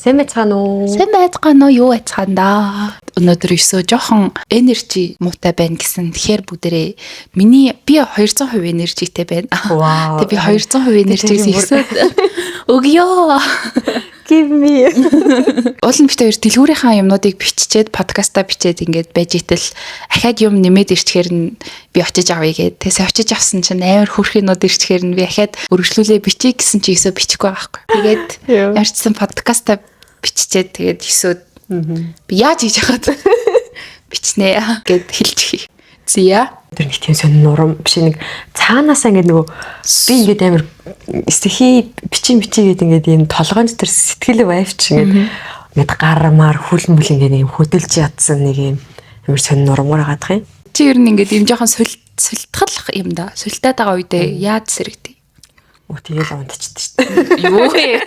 Сайн байцгаана уу? Сайн байцгаана уу? Юу байцгаана? Өнөөдөр өсөө жоохон энержи муутай байна гэсэн. Тэгэхээр бүгдээрээ би 200% энержитэй байна. Вау. Тэг би 200% энержигс ихсээд өгөө. Give me. Олон бит хоёр дэлгүүрийнхаа юмнуудыг биччихэд подкаста бичээд ингээд байж итэл ахаад юм нэмээд ирчихээр нь би очиж авъя гэд. Тэгээс очиж авсан чинь амар хөөрхийнүүд ирчихээр нь би ахаад өргөжлүүлээ бичиж гэсэн чи өсөө бичихгүй байхгүй. Тэгээд ямарчсан подкаста биччихэд тэгээд өсөөд би яаж хийж яхад бичнэ гэд хэлчих. Зя Тэр нэг тийм сонир нурам биш нэг цаанаасаа ингээд нөгөө би ингээд амар стихи бичиж гэдэг ингээд ийм толгойн дотор сэтгэл байвч ингээд гармаар хүлмэл ингээд ийм хөдөлж ядсан нэг ийм амар сонир нурамгаар гадах юм. Чи ер нь ингээд ийм жоохон султгах юм да. Султаад байгаа үедээ яаж сэрэгдээ? Тэгэл унтчихдаг шүү дээ. Юу вэ?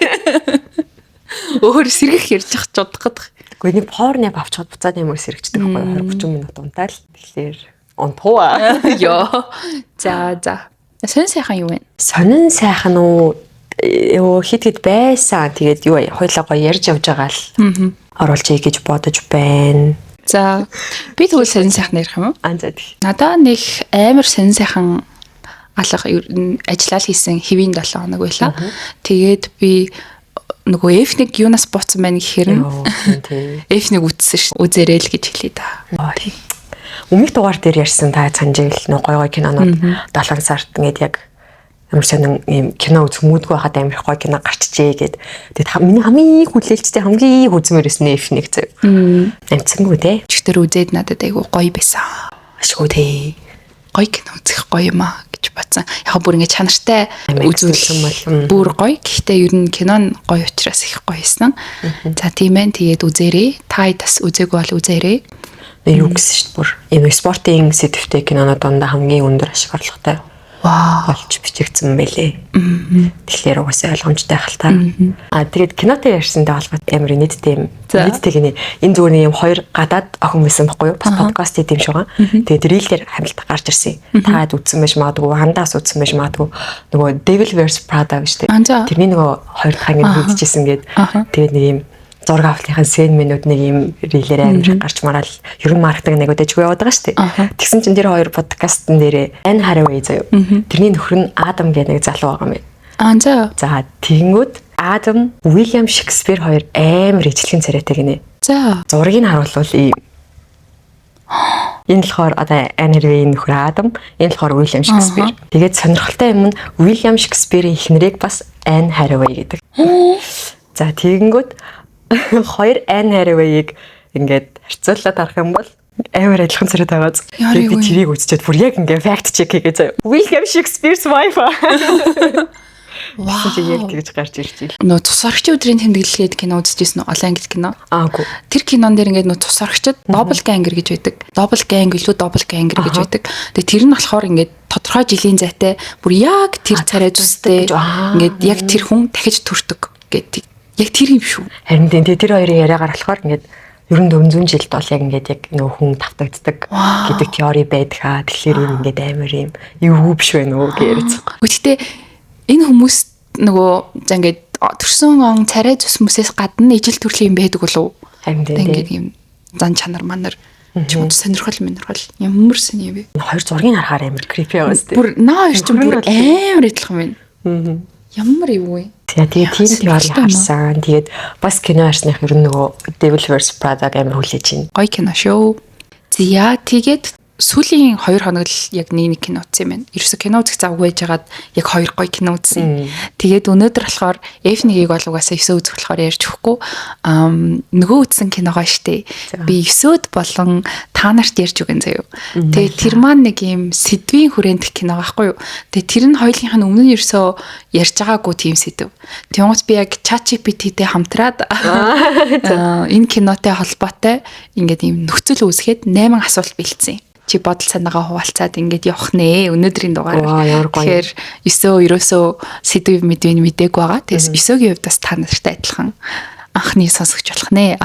Өөр сэргэх ярьж ах ч удах гэдэг. Гэхдээ нэг порны авчихад буцаад ямар сэрэгчдэг байхгүй 20-30 минут унтаал. Тэгэхээр унтуа. Йоо. За. Сонин сайхан юу вэ? Сонин сайхан уу? Хит байсан. Тэгээд юу хоёлаа гоё ярьж явж байгаа л оруулъя гэж бодож байна. За. Би тэгвэл сонин сайхан ярих юм уу? За тий. Надаа нэг амар сонин сайхан алга ажиллаа хийсэн хэвийн 7 хоног байлаа. Тэгээд би нөгөө F1 юунаас бууцсан байна гэхээр F1 үзсэн ш. Үзээрэй л гэж хэлээ да. Өмнөх дугаар дээр ярьсан та санджил нөгөө гой кинонууд 7 сард ингээд яг ямар сонин ийм кино үзмүүдгүй байхад амар гой кино гарчжээ гэд. Тэгээд миний хамгийн хүлээлттэй хамгийн үзмээр байсан F1 зав. Амцсангүй те. Чигтэр үзээд надад айгу гоё байсан. Ашгүй те. Гоё кино үзэх гоё юм аа гэж бодсон. Яг бүр ингэ чанартай үзүүлсэн бүр гоё. Гэхдээ ер нь кино нь гоё учраас их гоё байсан. За тийм ээ. Тэгээд үзээрэй. Та тас үзээгүй бол үзээрэй. Юу гэсэн шүү дээ бүр. Энэ спортын сэдвтэй кинонууд дондаа хамгийн өндөр ашиг орлоготой. Болж бичигдсэн байлээ. Тэгэхээр угаасаа ойлгомжтой хальтаа. Тэгээд кинотой ярьсантай холбоотой амар нийттэй гинэ. Энэ зүгээр юм хоёр гадаад охин байсан байхгүй юу? Подкаст хийм шуган. Тэгээд рилдер хамилт гарч ирсэн. Таад үзсэн байж магадгүй, хандаас үзсэн байж магадгүй. Нөгөө Devil Wears Prada гэж дээ. Тэрний нөгөө хоёр дахь ингэ хийжсэн гээд тэгээд нэг юм зураг авалтынхаа сцен минут нэг юм рилээр амир гарч мараал ер нь маркетинг нэг өдөжгүй яваад байгаа шүү дээ. Тэгсэн чинь тэр хоёр подкастн дээрээ Anne Hathaway заяа. Тэрний нөхөр нь Адам гэдэг нэг залуу байгаа юм. За тэгэнгүүт Адам, William Shakespeare хоёр амир ижлэхэн царайтай гинэ. За зургийг харуулвал ийм энэ болохоор одоо Anne Hathaway-ийн нөхөр Адам, энэ болохоор William Shakespeare. Тэгээд сонирхолтой юм нь William Shakespeare-ийн эхнэрийг бас Anne Hathaway гэдэг. За тэгэнгүүт хоёр Anne Hathaway-ыг ингээд харьцуулаад харах юм бол амар адилхан царайд байгаа. Тэгээд би тэрийг үзчихээд бүр яг ингээд fact check хийгээ заяа. William Shakespeare's wife. Вау. Яг тэгж гарч ирж ил. Нөө цус орогчийн өдрийн тэмдэглэлгээд кино үзчихсэн үү? Олон англи кино. Аагүй. Тэр кинон дээр ингээд нөө цус орогчд double ganger гэж байдаг. Double gang илүү double ganger гэж байдаг. Тэгээ тэр нь болохоор ингээд тодорхой жилийн зайтай бүр яг тэр царай зүстэй ингээд яг тэр хүн дахиж төрдөг гэдэг. Яг тэр юм шүү. Харин тэр хоёрын яриагаар болохоор ингээд ер нь 400 жилд бол яг ингээд яг нөх хүн давтагддаг гэдэг теори байдгаа. Тэгэхээр ингээд амар юм юу биш вэ нөө гэж. Гэхдээ энэ хүмүүс нөгөө за ингээд төрсөн он царай зүс хүмүүсээс гадна ижил төрлийн юм байдаг болов уу? Харин ингээд юм зан чанар манар чимд сонирхол ямар сони юм бэ? Хоёр зургийг харахаар амар creepy байгаа шүү дээ. Бүр наа ирч бүр амар адилхан байна. Ямар юу вэ? Тэгээд тийм теори харсан. Тэгээд бас кино харсных ер нь нөгөө Devil Wears Prada амар хүлээж байна. Гоё кино шүү. Зя тэгээд сүүлийн 2 хоног л яг нэг кино үзсэн юм байна. Ерөөсө кино үзэх завгүй байжгаад яг 2 гоё кино үзсэн. Тэгээд өнөөдөр болохоор F1-ийг бол угаасаа 9 үзэх болохоор ярьж өгөхгүй. Нөгөө үзсэн киногоо штэ. Би 9-д болон та нарт ярьж өгөн заяа. Тэгээд тэр маань нэг юм сэдвийн хүрээнд кино байхгүй юу. Тэгээд тэр нь хоёулынх нь өмнө нь ерөөсөө ярьж байгаагүй тийм сэдв. Тэгмээс би яг ChatGPT-тэй хамтраад энэ кинотой холбоотой ингээд юм нөхцөл үүсгээд 8 асуулт бэлдсэн. Чи бодол санаагаа хуваалцаад ингээд явах нэ өнөөдрийн дугаараар. Тэгэхээр 9 ерөөсөө сэдв мэдвэн мдэггүй байгаа. Тэгээс 9-гийн хувьд бас та нартай адилхан анхны сонсогч болох нэ.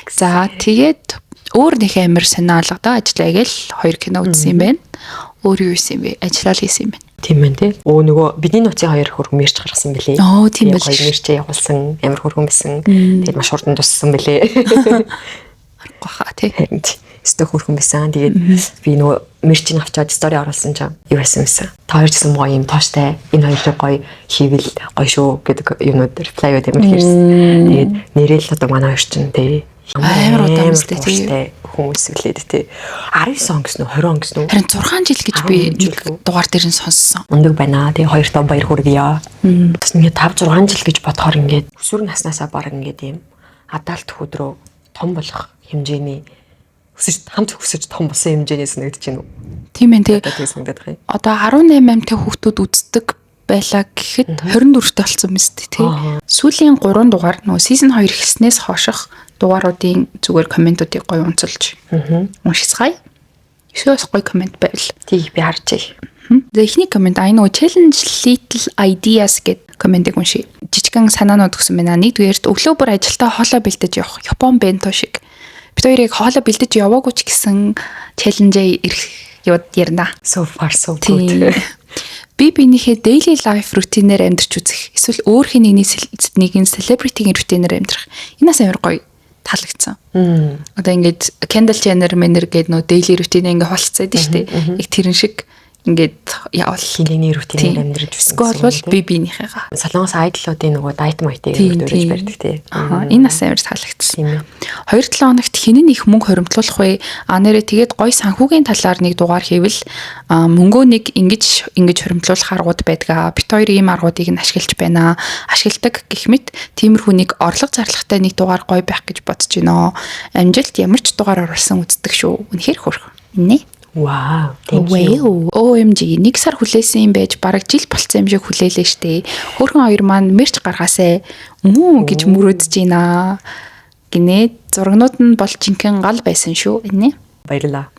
За тэгээд өөр нэг амар санаа алгадаа ажиллая гэл 2 кино үзсэн юм байна. Өөр юу хийсэн бэ? Ажиллаа хийсэн юм байна. Тийм байна тий. Нөгөө бидний нууцын хоёр хөргөн мэрч гаргасан бэлээ. Оо тийм байл. Хоёр мэрчээ явуулсан амар хөргөн байсан. Тэгээд маш хурдан туссан бэлээ. Гоха тий. Өстө хөргөн байсан. Тэгээд би нөгөө мэрчийг авчаад стори оруулсан чинь юу байсан юмсан. Та хоёр ч гэсэн гоё юм тооштай. Энэ хоёрыг гоё хийвэл гоё шүү гэдэг юмнууд реплай өгд юм хэрсэн. Тэгээд нэрэл одоо манай хоёр чинь тий. Амар удаан үстэй тий. Хүмүүс үлээд тий. 19 он гэсэн үү 20 он гэсэн үү? Харин 6 жил гэж би нэг дугаар дээр нь сонссон. Ундаг байна. Тэгээ хоёр тоо баяр хүргье. Бас ингээд 5 6 жил гэж бодохоор ингээд өсвөр наснаасаа баг ингээд юм адалт хөдрөө том болох хэмжээний хамт өсөж том болсон хэмжээнээс нэгдэж байна уу? Тийм ээ тий. Тэгээд одоо 18 амтай хүүхдүүд үздэг байлаа гэхэд 24-т болсон мэт тий. Сүүлийн 3 дугаар нөгөө season 2 эхэлснээс хойших дугааруудын зүгээр комментуудыг гоё унцалж уншицгаая. Эсвэл гоё коммент байвал. Тий би харж байгаа. Эхний коммент аа нөгөө challenge little ideas гэдэг комментиг уншия. Жижигхан санаанууд өгсөн байна. Нэгдүгээрт өглөө бүр ажилдаа хоолой бэлдэж явах Япон бенто шиг. Бид хоёрыг хоолой бэлдэж яваагүй ч гэсэн challenge-ийг ярина. So far so good. Би биенийхээ daily life routine-ээр амьдарч үзэх. Эсвэл өөр нэгний celebrity-ийн routine-ээр амьдрах. Энэс амар гоё таалагдсан. Одоо ингээд Kendall Jenner мэнэр гэдэг нөө daily routine ингээ холцоод дээ шүү дээ. Яг тэрэн шиг ингээд явал хинэний рутинээр амьдрэж үзсэн. Бол би биенийхээгаа. Солонгос айдлуудын нөгөө diet майтыг өөрөж барьдаг тий. Энэ нас амар таалагдсан. 2-7 хоногт хинэн их мөнгө хоримтлуулах вэ? Нэрээ тэгээд гой санхүүгийн талаар нэг дугаар хийвэл мөнгөө нэг ингэж хоримтлуулах аргууд байдаг. Бит хоёр ийм аргуудыг нь ашиглаж байна. Ашигладаг гэх мэт тиймэрхүү нэг орлого зарлагтай нэг дугаар гой байх гэж бодож байна. Амжилт ямар ч дугаар оруулсан үздэг шүү. Үнэхээр хөөрхөн. Инэ. Wow, thank you. OMG, нэг сар хүлээсэн юм байж бараг жил болцсон юм шиг хүлээлээ штэ. Хөөрхөн хоёр маань мерч гаргаасаа гэж мөрөөдөж байна. Гинэ зургнууд нь бол жинхэнэ гал байсан шүү. Инэ. Баярлалаа.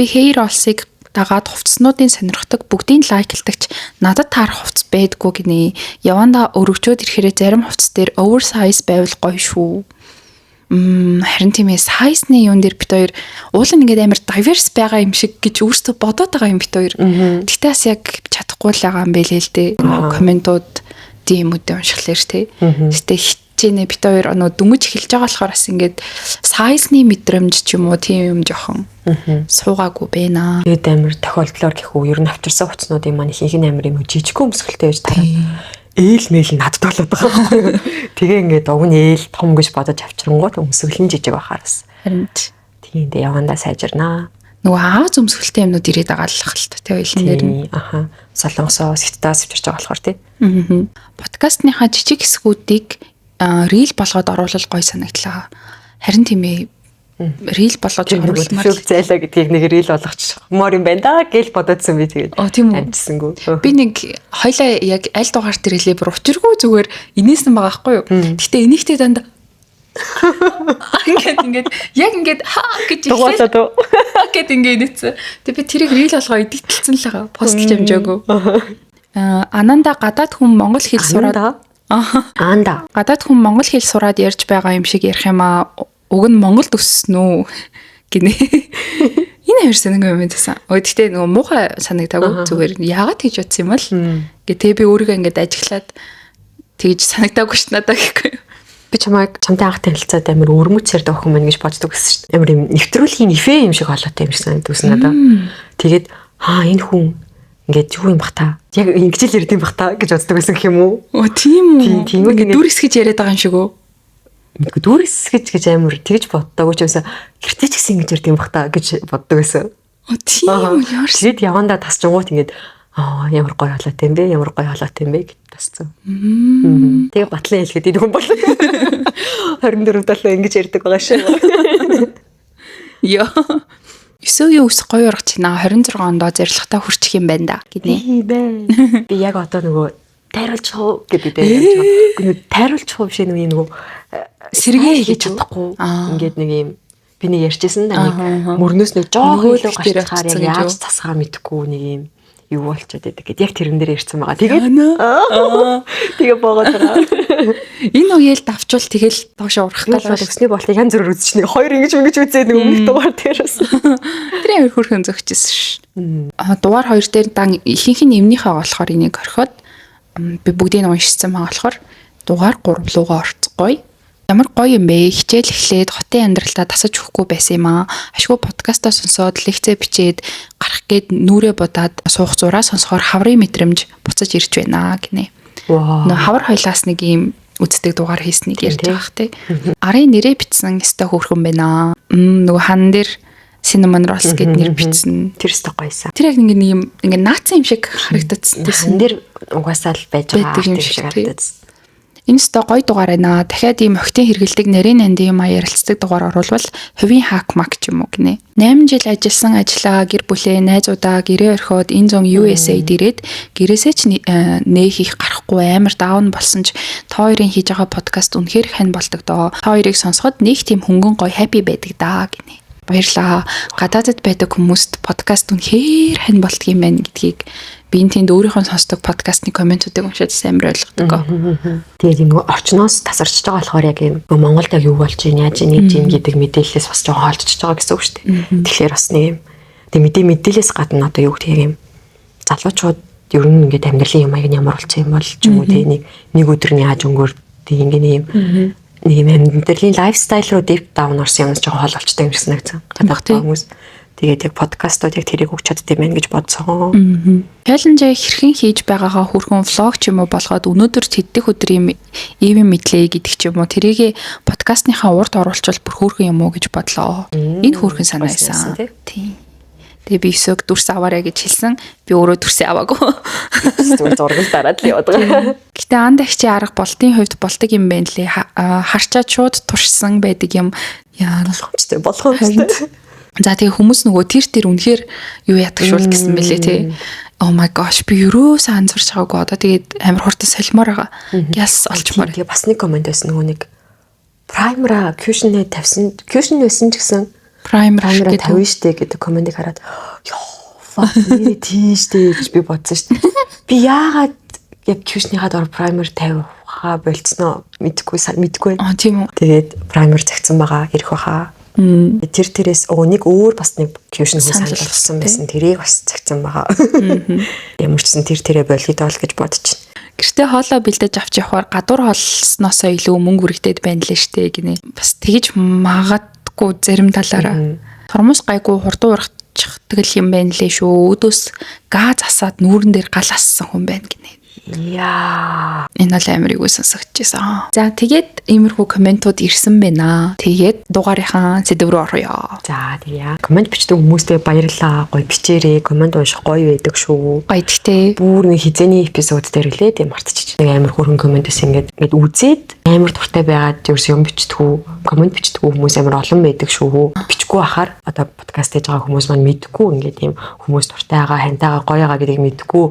Би hair all-ыг дагаад хувцснуудын сонирхдаг бүгдийн лайклдагч надад таарах хувцс байдгүй гинэ. Яванда өргөчөөд ирэхээр зарим хувцс дээр oversize байвал гоё шүү. Харин тийм ээ size-ны юун дээр бит хоёр уул нь ингээд амар diverse байгаа юм шиг гэж өөртөө бодоод байгаа юм бит хоёр. Тэгтээ бас яг чадахгүй л байгаа юм байлээ л дээ. Комментууд DM-үүд уншихлаар тий. Гэтэ хичээнэ бит хоёр дүмж эхэлж байгаа болохоор бас ингээд size-ны мэдрэмж ч юм уу тийм юм жоохон суугаагүй байна. Тэгээд амар тохиолдлоор гэхүү ер нь авчирсан хуцнуудын маань ихэнх нь амар юм жижигхэн өмсгөлтэй байж тараад ээл мэйл надад болоод байгаа байхгүй. Тэгээ ингээд уг нь ээл том гэж бодож авчирнгууд өмсгөл нь жижиг байхаараас. Харин тийм дээ явандаа сайжирнаа. Нөгөө ааз өмсгөлтэй юмнууд ирээд байгаа л хэл та тий ойлын дээр нь. Солонгосоо сэтдаас авчирч байгаа болохоор тий. Подкастныхаа жижиг хэсгүүдийг рил болгоод оруулах гой санагдлаа. Харин тийм ээ рил болгож оруулмаар зайлаа гэдгийг нэг рил болгочих моор юм байна да гэж бодоодсэн би тэгээд амжсангүй. Би нэг хоёлаа яг аль дугаар дээр хэлээ бүр учиргүй зүгээр инээсэн байгаа байхгүй юу. Гэтэ энийхтэй дандаа ингээд яг ингээд гэж дугаалаад гэд ингээд нэцээ. Тэг би тэрийг рил болгоо эдитэлсэн л байгаа. Постлж амжаагүй. Ананда гадаад хүн монгол хэл сураад Анда гадаад хүн монгол хэл сураад ярьж байгаа юм шиг ярих юм аа. Уг нь Монголд өссөн үү гинэ. Энэ амар санаагүй юм байсан. Гэхдээ нөгөө муухай санагдаагүй зүгээр яагаад тэгж утсан юм бол гээ би өөрийгөө ингээд ажиглаад тэгж санагдаагүй ш надаа гэхгүй. Би чамайг чамтай анх танилцаад амар өрмөцсээр дохох юм байна гэж боддог гэсэн шүү дээ. Амар юм нэвтрүүлгийн ифэ юм шиг болоотой юм шиг санагдсан надаа. Тэгээд энэ хүн ингээд юу юм бах та? Яг ингэж л ярьд юм бах та гэж боддог байсан гэх юм уу? Тийм үү. Ингээд дүрс гэж яриад байгаа юм шиг үү? Дүүрс гэж амар тэгж боддог ч юмсан гэртээ ч гэсэн ингэж ярьд юм бах та гэж боддог байсан. Тийм үү яарс. Тэгээд явандаа тасчингууд ингээд ямар гоё халаатай юм бэ? Ямар гоё халаатай юм бэ гэж тасцсан. Тэгээ батлан хэлгээд энэ хүн бол 24 долоо ингэж ярьдаг байгаа шүү. Яа. Өсөөгийн ус гоё ургач наа 26 ондоо зорилготой хүрчих юм байна да гинэ. Би яг одоо нөгөө тайруулж хоо гэдэг дээ. Гүн тайруулж хоо биш нөгөө сэргээ хийж чадахгүй. Ингээд нэг юм би нэг ярьжсэн да нэг мөрнөөс нэг жоо хөөлөө гарчхаар яг яаж засгаа мэдэхгүй нэг юм юу болчиход байдаг гэд яг тэрэн дээр ирсэн байгаа. Тэгээ боогод байгаа. Энэ үеэл давчвал тэгэл доошоо урах гал өсний болтыг янз бүрээр үзэж нэг хоёр ингэж үзээд нэг өмнөх дугаар дээрээс. Тэр амар хөрхөн зөгчсөн ш. Дугаар 2 дээр дан ихэнх нь эмнийхээ болохоор энийг орхиод би бүгдийг нь уншсан байгаа болохоор дугаар 3 руугаа орцгоё. Ямар гоё юм бэ? Хичээл эхлээд хотын амьдралдаа тасаж өгөхгүй байсан юм аа. Ашгүй подкастаа сонсоод лекцээ бичээд гарах гээд нүрээ будаад суух зураа сонсохоор хаврын мэдрэмж буцаж ирж байна гинэ. Нөө хавар хоёлаас нэг юм үздэг дугаар хийснийг ярьж байгаа хэ. Арын нэрээ бичсэн өстой хөөрхөн байна. Нөгөө хан дээр Cinnamon Rolls гэд нэр бичсэн. Тэр өстой гоёсан. Тэр яг нэг юм ингээ наацсан юм шиг харагдацсан. Хан дээр угаасаа л байж байгаа юм шиг харагдацсан. Энэ сто гоё дугаар байна. Дахиад ийм охтын хэрэгэлдэг нарийн нандин юм ярилцдаг дугаар оруулбал хувийн хак мак ч юм уу гинэ. 8 жил ажилласан ажлаа гэр бүлээ найзуудаа гэрээ орхиод энэ зон USA дээрээд гэрээсээ ч нээх их гарахгүй амар даун болсон ч та хоёрын хийж байгаа подкаст үнэхээр хань болдог доо. Та хоёрыг сонсоход нэг тийм хөнгөн гоё happy байдаг даа гинэ. Баярлаа. Гадаадд байдаг хүмүүст подкаст үнэхээр хань болдго юм байна гэдгийг би тэнд өөрийнхөө сонсдог подкастны комментуудыг уншаад амар ойлгодог. Тэгээд энэ орчноос тасарч байгаа болохоор яг юм Монголд яг юу болж байна, яаж нээж ийн гэдэг мэдээлэлээс бас жоохон холдчихж байгаа гэсэн үг шүү дээ. Тэгэхээр бас нэг юм. Тэгээд мэдээлэлээс гадна одоо юу гэх юм залуучууд ер нь ингээд амьдралын юм аяг нь ямар болчих юм бол ч юм уу тийм нэг өдөр нь яаж өнгөрдөг ингээд нэг юм амьдралын лайфстайл руу deep down орсон юмс жоохон хол болчтой юм шиг санагдсан. Гадаад хүмүүс тэгээд яг подкастууд яг тэрийг өгч чаддсан юм байна гэж бодсон. Challenge хэрхэн хийж байгаагаа хүрхэн влог ч юм уу болгоод өнөөдөр тэддэх өдрийн even мэдлээ гэдэг ч юм уу тэрийг подкастныхаа урд оруулчвал бүр хөөрхөн юм уу гэж бодлоо. Энэ хөөрхөн санаа байсан. Тийм. Тэгээ би өсөг дүрс аваарэ гэж хэлсэн. Би өөрөө дүрсээ аваагүй. Зүгээр зургал дараад л яваад байгаа. Гэтэ ан дахчи арга болтын хувьд болдог юм байна лээ. Харчаад шууд туршсан байдаг юм. Яа болгоомжтой болгоомжтой. За тэгээ хүмүүс нөгөө тэр үнэхээр юу яадаг шул гэсэн мэлээ тий. Oh my gosh би ерөөсөө анзарч байгаагүй одоо тэгээд амар хурдан солимоор байгаа. Гяс олчмаар. Тэгээ бас нэг комент байсан нөгөө нэг primer cushion-ээ тавьсан. Cushion байсан ч гэсэн primer тавина штэ гэдэг комментиг хараад ёо нэр тийштэй гэж би бодсон штэ. Би яагаад яг cushion-ийнхаа дор primer тавиха болцсноо мэдгүй. Тийм үү. Тэгээд primer цагцсан байгаа ирэх баха. Тэрээс нэг өөр бас нэг cushion санал болсон байсан. Тэрийг бас цагцсан байгаа. Ямар ч сан тэрэ болгоод оол гэж бодож байна. Гэртээ хоолоо бэлдэж авч явахаар гадуур холсноосоо илүү мөнгө үргэлдээд байна лээ штэ гинэ. Бас тэгэж магадгүй зарим талаараа. Тормоос гайгүй хурдан урахчихдаг юм байна лээ шүү. Өдөөс газ асаад нүүрэн дээр гал ассан хүн байна гинэ. Яа. Энэ л амирыг сонсогдчихсан. За тэгээд иймэрхүү комментууд ирсэн байна. Тэгээд дугаарынхаа сэдв рүү ороё. За тэгье. Коммент бичдэг хүмүүстээ баярлалаа. Гоё бичээрэй. Коммент унших гоё байдаг шүү. Гоё гэхдээ бүр нэг хизээний эпизод дээр лээ тийм мартчих. Нэг амир хөрхөн коммент байсан ингээд үзээд амир дуртай байгаад ерөөс юм бичдэггүй. Коммент бичдэггүй хүмүүс амир олон байдаг шүү. Бичихгүй ахаар одоо подкаст хийж байгаа хүмүүс маань мэдгүй ингээд тийм хүмүүс дуртай байгаа, хантайгаа гоё байгаа гэдгийг мэдгүй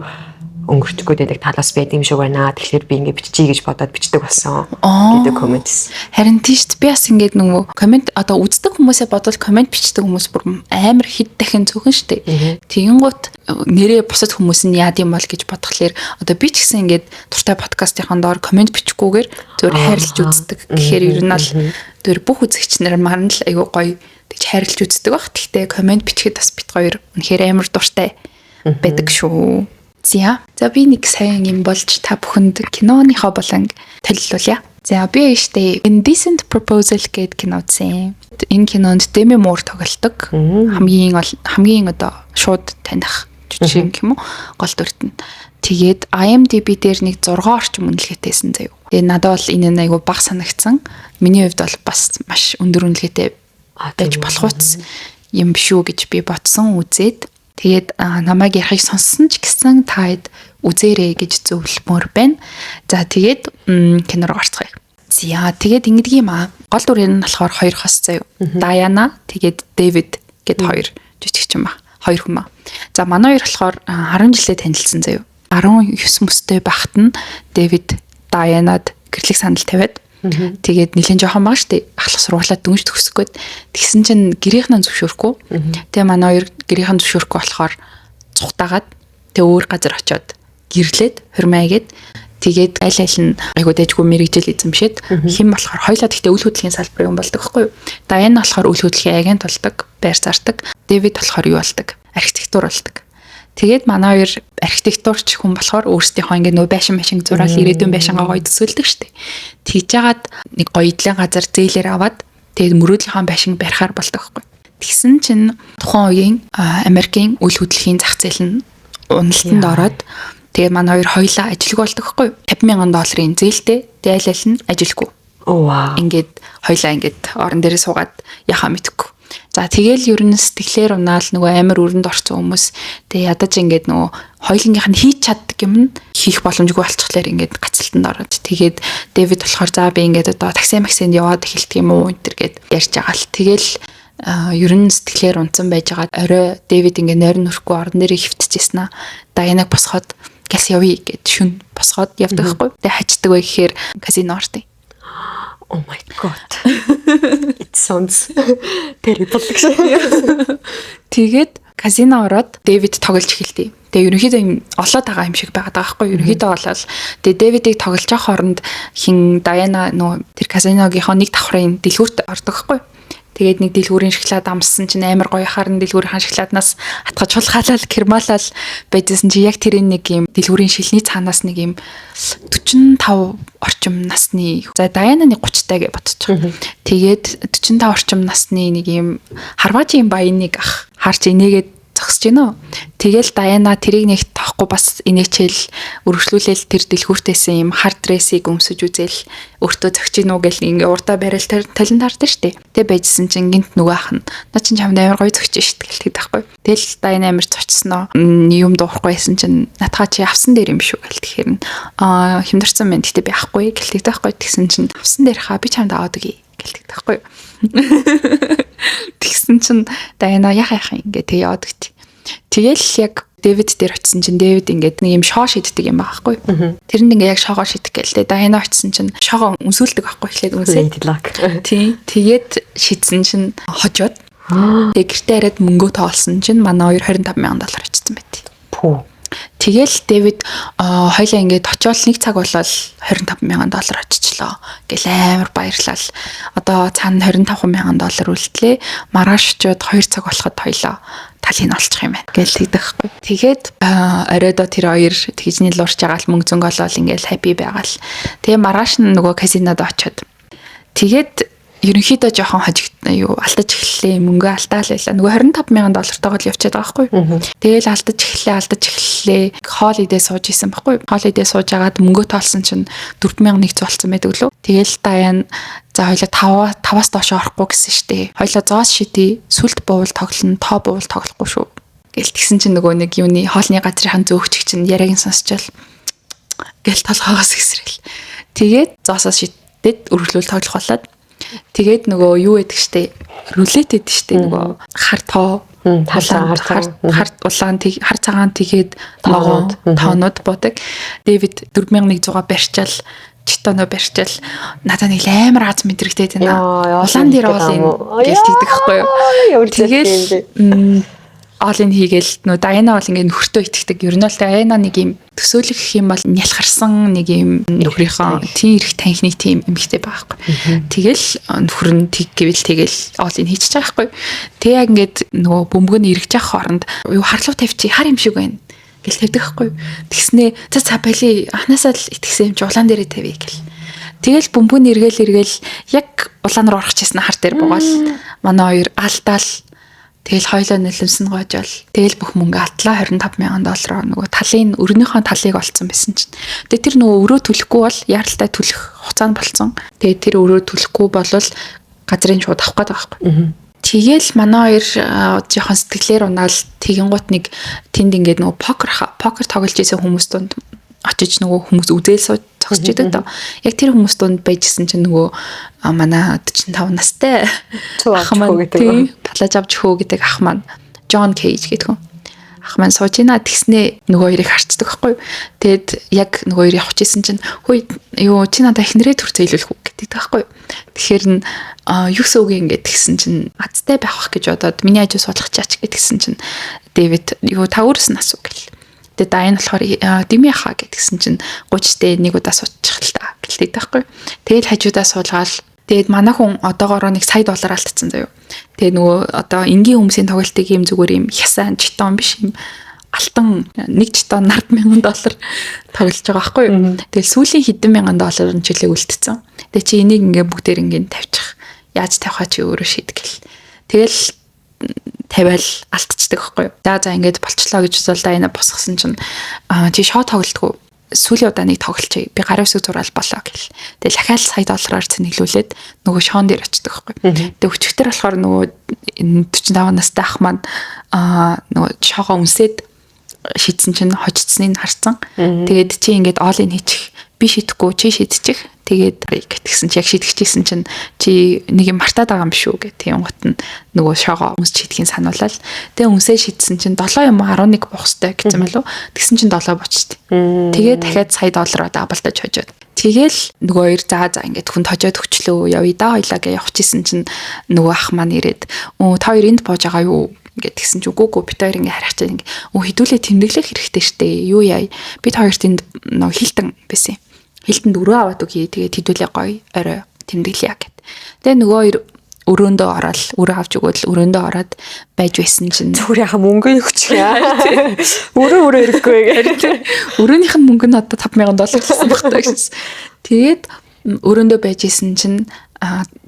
өнгөрчихгүй байдаг талаас байд юм шиг байна. Тэгэхээр би ингэ биччихье гэж бодоод бичдэг болсон гэдэг коммент. Харин тийш би бас ингэ нөгөө коммент одоо үздэг хүмүүсээ бодвол коммент бичдэг хүмүүс бүр амар хэд дахин зөвхөн штэ. Тэгэнгუთ нэрээ бусад хүмүүс нь яад юм бол гэж бодхолоор одоо би ч гэсэн ингэ дуртай подкастынхаа доор коммент бичгүйгээр зөвөр хайрлаж үздэг. Тэгэхээр ер нь л зөвөр бүх үзэгч нар маань л айгүй гоё тэгж хайрлаж үздэг баг. Гэхдээ коммент бичихэд бас бит хоёр үнэхээр амар дуртай байдаг шүү. За би нэг сайн юм болж та бүхэнд киноныхоо болон танилцуулъя. За би штэ Indecent Proposal гэдэг кино үзсэн. Энэ кинонд Demi Moore тоглодог. Хамгийн одоо шууд таних жүжиг юм уу? Гол дүрт нь. Тэгээд IMDb дээр нэг 6 орчим үнэлгээтэйсэн заяа. Тэгээд надад бол энэ нь айгүй бага санагдсан. Миний хувьд бол бас маш өндөр үнэлгээтэй байж болох уус юм биш үү гэж би бодсон үзээд тэгээд намайг ярихыг сонссон ч гэсэн таад үзээрэй гэж зөвлөмөр байна. За тэгээд кино руу орцгоё. За тэгээд ингэдэг юм аа. Гол дүрийн нь болохоор 2 хос заяа. Даяна тэгээд Дэвид гэд 2 жүжигчин ба. 2 хүн ба. За манай хоёр болохоор 10 жилээ танилцсан заяа. 19 мөстэй багт нь Дэвид Даянад гэрлэх санал тавиад тэгээд нэлээд жоохон баг штэ ахлах сургуулаад дүнж төгсгөөд тэгсэн чинь гэрийнхэн зөвшөөрөхгүй. Тэгээ манай хоёр гэрийнхэн зөвшөөрөхгүй болохоор цухтаагаад тэг өөр газар очиод гэрлээд хурмайгээд тэгээд аль нь айгуу дэжгүй мэрэгжил эзэмшээд хэн болохоор хоёлаа тэгтээ үйл хөдлөлийн салбарын хүн болдог байхгүй юу. Дайна болохоор үйл хөдлөлийн агент болдог, байр зардаг. Дэвид болохоор юу болдог? Архитектур болдог. Тэгээд манай хоёр архитектурч хүн болохоор өөрсдийнхөө ингээд нөө байшин зураал ирээдүйн байшингаа гоё төсөөлдөг штеп. Тэгж жагаад нэг гоё эдлэн газар зээлэр аваад тэгээд мөрөөдлийнхөө байшин барихаар болдог байхгүй. Тэгсэн чинь тухайн үеийн Америкийн үйл хөдлөлийн зах зээл нь уналтанд ороод тэгээд манай хоёр хоёлаа ажилгүй болдог байхгүй. $50,000 зээлтэй дайлал нь ажилгүй. Вау. Ингээд хоёлаа ингээд орон дээрээ суугаад яхаа мэдхгүй. За тэгэл ер нь сэтгэлээр унаал нөгөө амар өрөнд орсон хүмүүс тэгээ ядаж ингээд нөгөө хоёулынх нь хийж чаддаг юм нь хийх боломжгүй болчихлоор ингээд гацалтанд ороод тэгээд Дэвид болохоор за би ингээд одоо такси максинд яваад эхэлдэг юм уу энэ төр гэд ярьж байгаа л тэгэл ер нь сэтгэлээр унтсан байж байгаа орой Дэвид ингээд нойрон нөрөхгүй орон дээрээ хөвтчихсэн аа Дайнаг босгоод гэлс явъя гэд шүн босгоод явдаг байхгүй тэгээ хаждаг бай гэхээр казино ордог. Oh my god. It sounds terrible. Тэгээд казино ороод Дэвид тоглож эхэлтий. Тэгээ ерөнхийдөө юм олоод байгаа юм шиг байгаад байгаа байхгүй ерөнхийдөө олоод тэгээ Дэвидийг тоглож байгаа хооронд хин Дайана нөө тэр казиногийнхоо нэг давхрын дэлгүүрт ордог байхгүй. Тэгээд нэг дэлгүүрийн шоколад амссан чинь амар гоё харан дэлгүүрийн шоколаднаас атгаж хулгаалал кермалал байжсэн чи яг тэрийн нэг юм дэлгүүрийн шилний цаанаас нэг юм 45 орчим насны за Дайана нэг 30 таг бодчих. Тэгээд 45 орчим насны нэг юм Харважийн баяныг ах харж инээгээд зогсож байна уу. Тэгэл Дайана тэрийг нэг тоохгүй бас инээчэл өргөжлүүлэл тэр дэлгүүртээс юм хар дрессийг өмсөж үзэл өөртөө зогч гинүү гэл ингээ урдаа барил талент таардаг штэ. Тэг байжсэн чинь гинт нөгөө ах нь наа чин чамд амар гоё зогч штэ гэлтэй таахгүй. Тэгэл Дайана амар зочсноо юм дуурахгүй байсан чинь натгаа чи авсан дээр юм шүү гэл тэгэхээр хэмдэрсэн мэн гэтээ би ахгүй гэлтэй таахгүй. Тэгсэн чинь авсан дээр хаа би чамд аваад өгье гэлтэй таахгүй. Тэгсэн чинь Дайна яхах ингээ тэг яваад өгч. Тэгэл яг Дэвид дээр очисон чинь Дэвид ингээд нэг юм шоо шиддэг юм байхгүй. Тэрэнд ингээ яг шоогоо шидэх гэлээ. Дайна очисон чинь шоогоо үнсүүлдэг байхгүй эхлээд үнсээ. Тийм. Тэгээд шидсэн чинь хожоод. Тэг гэртээ хараад мөнгөө тоолсон чинь манай хоёр $25,000 очсон байт. Пүү. Тэгэл Дэвид хоёлаа ингээд очиод нэг цаг болол $25,000 очичлоо. Гэл амар баярлал. Одоо цаана $25,000 үлдлээ. Маргааш очиод 2 цаг болоход хоёлаа талын олчих юм байна. Гэл тэгдэг байхгүй. Тэгээд оройдоо тэр хоёр тэгж нийлуурч байгаа л мөнгө зөнгө олол ингээд happy байгаал. Тэгээ маргааш нь нөгөө казинод очиод. Тэгээд ерөнхийдөө жоохон алдаж эхэллээ мөнгө алдаал байла. Нөгөө $25,000 тагаад явчихад байгаа байхгүй. Тэгэл алдаж эхэллээ. Хоолидээ сууж исэн байхгүй. Хоолидээ сууж агаад мөнгө тоолсон чинь $4,100 болсон байдаг лөө. Тэгэл Даян за хоёлаа 5-аас доош орохгүй гэсэн штэ. Хоёлаа зоос шидий сүлд буувал тоглоно, тоо буувал тоглохгүй шүү. Гэл тэгсэн чинь нөгөө нэг юуны хоолны газрынхан зөөгч чинь яриаг нь сонсчвал гэл толгоогоос гисрэл. Тэгээд зоосоос шидээд өргөлүүл тоглох болоод тэгээд нөгөө юу гэдэг штэ рулет гэдэг штэ нөгөө хар тоо хар улаан хар цагаан тэгээд тоонууд бодог. Дэвид 4100 барьчаал читоно барьчаал надад нэг амар аз мэдрэгтэй байна. Улаан дээр бол юм гэл тэгдэг байхгүй юу. Тэгэл Олын хийгээл нөө Дайна бол ингээд нөхөртөө итгэдэг. Ер нь бол Дайна нэг юм төсөөлөх гэх юм бол нялхарсан нэг юм нөхрийнхөө тийм эрх танхины тийм эмэгтэй байхгүй. Тэгэл нөхөр нь тэг гэвэл тэгэл Олын хийчихэж байгаа байхгүй. Тэг яг ингээд нөгөө бөмбөгөнд эргэж явах хооронд юу харлуу тавьчих хар юм шиг байна гэл тавьдаг байхгүй. Тэгснээ за бали анханасаа л итгэсэн юм чи улаан дээрээ тавья гэл. Тэгэл бөмбөгөнд эргээл яг улаан руу орох гэсэн хар дээр буугаал манай хоёр алдаал. Тэгэл хоёлоо нэлэмсэн гоожол. Тэгэл бүх мөнгө алтлаа $25,000 нөгөө талын өрнийхөө талыг олцсон байсан чинь. Тэгээ тэр нөгөө өрөө төлөхгүй бол яаралтай төлөх хугацаа нь болцсон. Тэгээ тэр өрөө төлөхгүй болвол газрын шууд авах гээд байгаа байхгүй. Тэгэл манай хоёр жоохон сэтгэлээр унаал тэгэнгуут нэг тэнд ингээд нөгөө покер тоглож исэн хүмүүс донд очиж нөгөө хүмүүс үзэл сууж зогсож идэг доо. Яг тэр хүмүүс донд байжсэн чинь нөгөө манай 45 настай ах маань тийм талаж авч хөө гэдэг ах маань Джон Кейж гэдэг хүн. Ах маань сууж ийна тэгснээ нөгөө хоёрыг харцдаг байхгүй. Тэгэд яг нөгөө хоёр явж исэн чинь хөөе юу чи надад эхнэрээ төрцөө илүүлэх үү гэдэг байхгүй. Тэгэхээр нь юу гэсэн үг юм гэдгсэн чинь азтай байх гэж бодоод миний ажил суулгах чаач гэдгсэн чинь Дэвид юу та өөрөөс нь асуу гэл. Тэгээ Дайан болохоор Дими хаа гэдгсэн чинь 30-д нэг удаа суучих л та гэлтэй байхгүй. Тэгэл хажуудаа суулгаал. Тэгээд манай хүн одоогоороо $1 сая алдсан заяа. Тэгээ нөгөө одоо энгийн хүмүүсийн тоглолтыг юм зүгээр юм хясаан читон биш юм алтан нэг читон $10,000 тоглож байгаа байхгүй юу. Тэгэл сүүлийн хэдэн мянган долларын жилиг үлдсэн. Тэгээ чи энийг ингээ бүгдээр ингээ тавьчих. Яаж тавихаа чи өөрөө шийдгэл. Тэгэл тавиал алтцдаг байхгүй юу. За ингээд болчлоо гэж бодолдоо энэ босгосон чинь чи шот тоглолтгүй сүүлийн удаа нэг тоглолцъя. Би гарын үсэг зураал болоо гэл. Тэгэл дахиад $100 цэнэглүүлээд нөгөө шоон дээр очдөг байхгүй. Тэгээ өчигдөр болохоор нөгөө 45 настай ах маань нөгөө шоогоо үнсээд шийдсэн чинь хожицсныг харсан. Тэгээд чи ингээд оолыг хийчих. Би шийдэхгүй чи шийдчих. Тэгээд гэтгсэн чи яг шийдчихсэн чинь чи нэг юм мартаад байгаа юм биш үү гэх тийм гот нь нөгөө шоогоо үнс шийдэхин сануулаад тэгээ үнсээ шийдсэн чинь 7 юм 11 бохстой гэсэн мэлүү. Тэгсэн чинь 7 бочтой. Тэгээд дахиад $100 даблдаж хожоод. Тэгэл нөгөө хоёр за ингээд хүн хожоод өчлөө явъя да хоёлаа гэж явчихсан чинь нөгөө ах маань ирээд та хоёр энд боож байгаа юу ингээд тэгсэн чинь үгүй бит хоёр ингээ харах чинь ингээ хэдүүлээ тэмдэглэх хэрэгтэй штэ юу яа бид хоёрт энд нөгөө хилтэн байсан юм. Хилтэнд өрөө аваад үгүй тэгээд хэдүүлээ гоё орой тэмдэглэе гэд. Тэгээ нөгөө хоёр өрөөндөө ороод өрөө авч өгөөд өрөөндөө ороод байж байсан чинь зүгээр яхаа мөнгө өгчих. Өрөө ирэхгүй гэх. Өрөөнийх нь мөнгө нь одоо $5,000 гэсэн багтаа гэсэн. Тэгээд өрөөндөө байж исэн чинь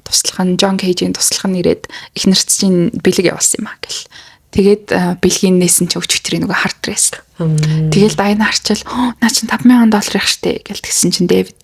туслах нь Джон Кейжийн туслах нь ирээд их нарт чинь бэлэг явуулсан юм аа гэл. Тэгээд бэлгийн нээсэн чинь өчигдрийн нөгөө хардрээс. Тэгэл Дайна харчаал наа чинь $5,000 их штэ гэл тэгсэн чинь Дэвид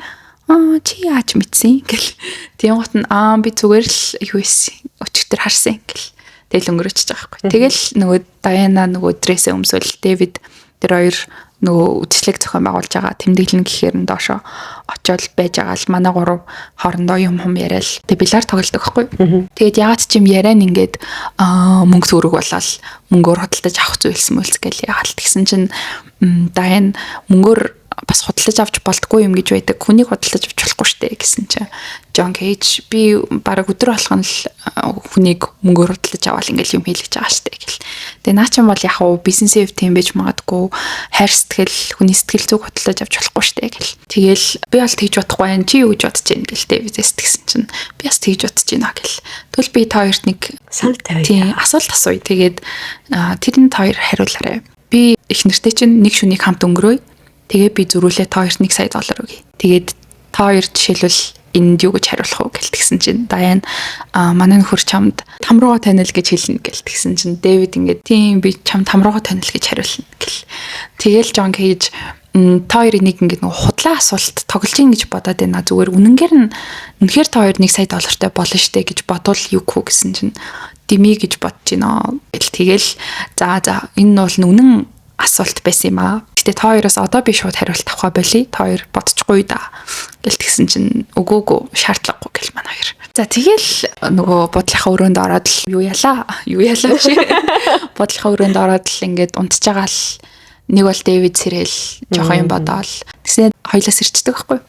чи яаж мэдсэн гэл. Тийм гот нь би зүгээр л юу ийсэн өчигдөр харсан гэл. Тэгэл өнгөрөөч байгаа байхгүй. Тэгэл нөгөө Дайна нөгөө дресээ өмсөөл Дэвид тэр хоёр нөгөө үдшилэг зохион байгуулж байгаа тэмдэглэн гэхээр нь доошо очиод байж байгаа л манай гурав хоорондоо юм яриад тэг билар тоглодог байхгүй. Тэгээд ягаад ч юм яриан ингээд мөнгө төгрөг болоод мөнгөөр худалдаж авах зүйлсэн мөлс гэл ягаад тэгсэн чинь Дайн мөнгөөр бас худалдаж авч болтгүй юм гэж байдаг. Хүнийг худалдаж авч болохгүй штэ гэсэн чинь Джон Кейж би бараг өдөр болгон л хүнийг мөнгөөр худалдаж аваад ингээл юм хийлгэж байгаа штэ гэл. Тэгээ наа чинь бол яг уу бизнес эв тийм байж магадгүй хайр сэтгэл хүний сэтгэл зүг худалдаж авч болохгүй штэ гэл. Тэгэл би бол тэгж бодохгүй байх чи юу гэж бодож байна гэлтэй бизнес тэгсэн чинь би бас тэгж бодож байна гэл. Тэгвэл би та хоёрт нэг санал тавья. Тийм асуулт асууя. Тэгээд тэрэнд хоёр хариулаарай. Би их нэртэй чинь нэг шүнийг хамт өнгөрөөе. Тэгээ би зөрүүлээ та хоёрт $1 сая өгье. Тэгээд та хоёр жишээлбэл энд юу гэж хариулах уу гэлтгсэн чинь Дайан манай нөхөр чамд там руугаа танил гэж хэлнэ гэлтгсэн чинь Дэвид ингээд тийм би чамд там руугаа танил гэж хариулна гэл. Тэгэл Джон Кейж та хоёрыг нэг ингээд нэг худлаа асуулт тоглож ийн гэж бодоод байна. Зүгээр үнэнгээр нь үнэхээр та хоёр $1 сая болно штэ гэж бодвол юу хөө гэсэн чинь Дими гэж бодож байна. Тэгэл за энэ бол үнэн асуулт байсан юм аа. Гэтэ та хоёроос одоо би шууд хариулт авах болъё. Та хоёр бодчихгүй да. Гэлтгсэн чинь үгүй шаардлагагүй гэл манай хоёр. За тэгэл нөгөө бодлынхаа өрөөнд ороод л юу ялаа биш. Бодлынхаа өрөөнд ороод л ингээд унтж байгаа л нэг бол Дэвид сэрэл жоохон юм бодоол. Тэгснэ хоёлаа сэрчдэг байхгүй.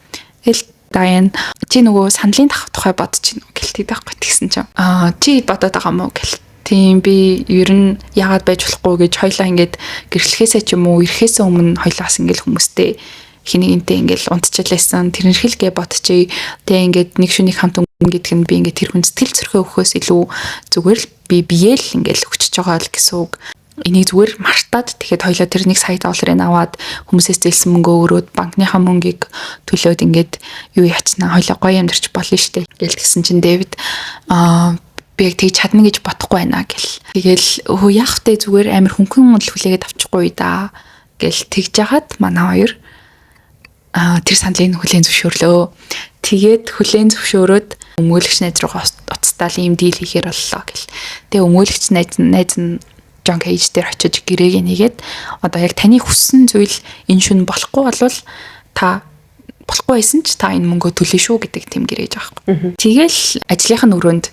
Тэгэл Дайан чи нөгөө сандлын тухай бодож байна уу гэлтэй байхгүй. Тэгсэн чинь чи бодоод байгаа мó гэл. Тийм би ер нь яагаад байж болохгүй гэж хоёлаа ингээд гэрчлэхээсээ ч юм уу ирэхээс өмнө хоёлаас ингээд хүмүүстэй хинэгэнтэй ингээд унтчихлээсэн тэрнэрхэлгээ бодчихъя. Тэгээ ингээд нэг шүнийг хамт өнгөн гэдэг нь би ингээд тэр хүн сэтгэл зөрхөө өгөхөөс илүү зүгээр л би биеэл ингээд өгчөж байгаа л гэсэн үг. Энийг зүгээр мартаад тэгэхэд хоёлаа тэр $1 сая аваад хүмүүсээс зээлсэн мөнгөө өрөөд банкныхаа мөнгийг төлөөд ингээд юу ячнаа хоёлаа гоё амьдарч болно штэ гэл тэгсэн чинь Дэвид би яг тэгж чадна гэж бодохгүй байна гэл. Тэгэл яах вэ зүгээр амар хөнгөн л хүлээгээд авчихгүй да гэл тэгж яхад манай хоёр тэр сандлыг хүлээн зөвшөөрлөө. Тэгээд хүлээн зөвшөөрөөд өмгөөлөгч найз руугаа уцтаал ийм дийл хийхээр боллоо гэл. Тэгээ өмгөөлөгч найз нь Джон Кейж дээр очиж гэрээг нэгээд одоо яг таны хүссэн зүйл энэ шүн болохгүй болвол та болохгүй байсан ч та энэ мөнгөө төлнө шүү гэдэг тийм гэрээж байгаа юм. Тэгэл ажлынхаа өрөөнд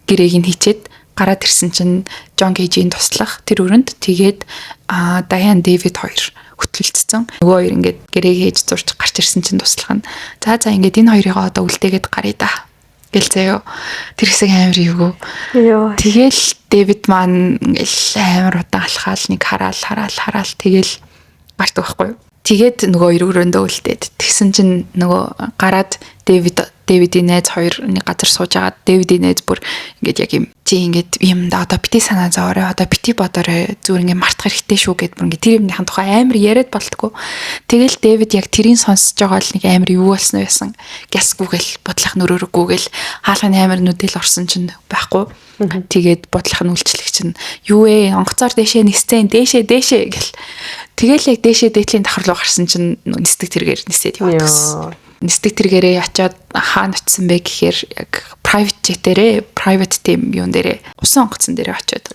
гэрээг нь хийчээд гараад ирсэн чинь Джон Кейжийн туслах тэр өрөнд тэгээд Дайан Дэвид хоёр хөтлөлдсөн. Нөгөө хоёр ингээд гэрээг хийж зурж гарч ирсэн чинь туслах нь. За ингээд энэ хоёрыгоо одоо үлдээгээд гаръя да. Гэл заяо. Тэр хэсэг амар юу. Тэгэл Дэвид маань ингээл амар удаан алхаал нэг хараал тэгэл гардаг байхгүй юу. Тэгээд нөгөө хоёр өрөөндөө үлдээд тэгсэн чинь нөгөө гараад Дэвидийн найз хоёр нэг газар сууж агаад Дэвидийн найз бүр ингээд яг юм чи ингээд юм да одоо бити санаа зовоорой одоо бити бодоорой зүгээр ингээд мартах хэрэгтэй шүү гэд бүр ингээд тэр юмныхан тухай амар яриад болтгоо. Тэгэл Дэвид яг тэрийг сонсож байгаа л нэг амар юу болсон байсан. Гясгүйгээл бодлох нөрөөргүйгээл хаалганы амар нүдэл орсон чинь байхгүй. Тэгээд бодлох нь үйлчлэг чинь юу вэ онгоцоор дэшээ нисцэн дэшээ гэл. Тэгэл яг дэшээ дээдлийн давхар руу гарсан чинь нисдэг тэргээр нисээд яваад гисэн. Нисдэг тэргээрээ очиод хаана очисон бэ гэхээр яг private jet-ээрээ private team юун дээрээ усан онгоцон дээрээ очиод.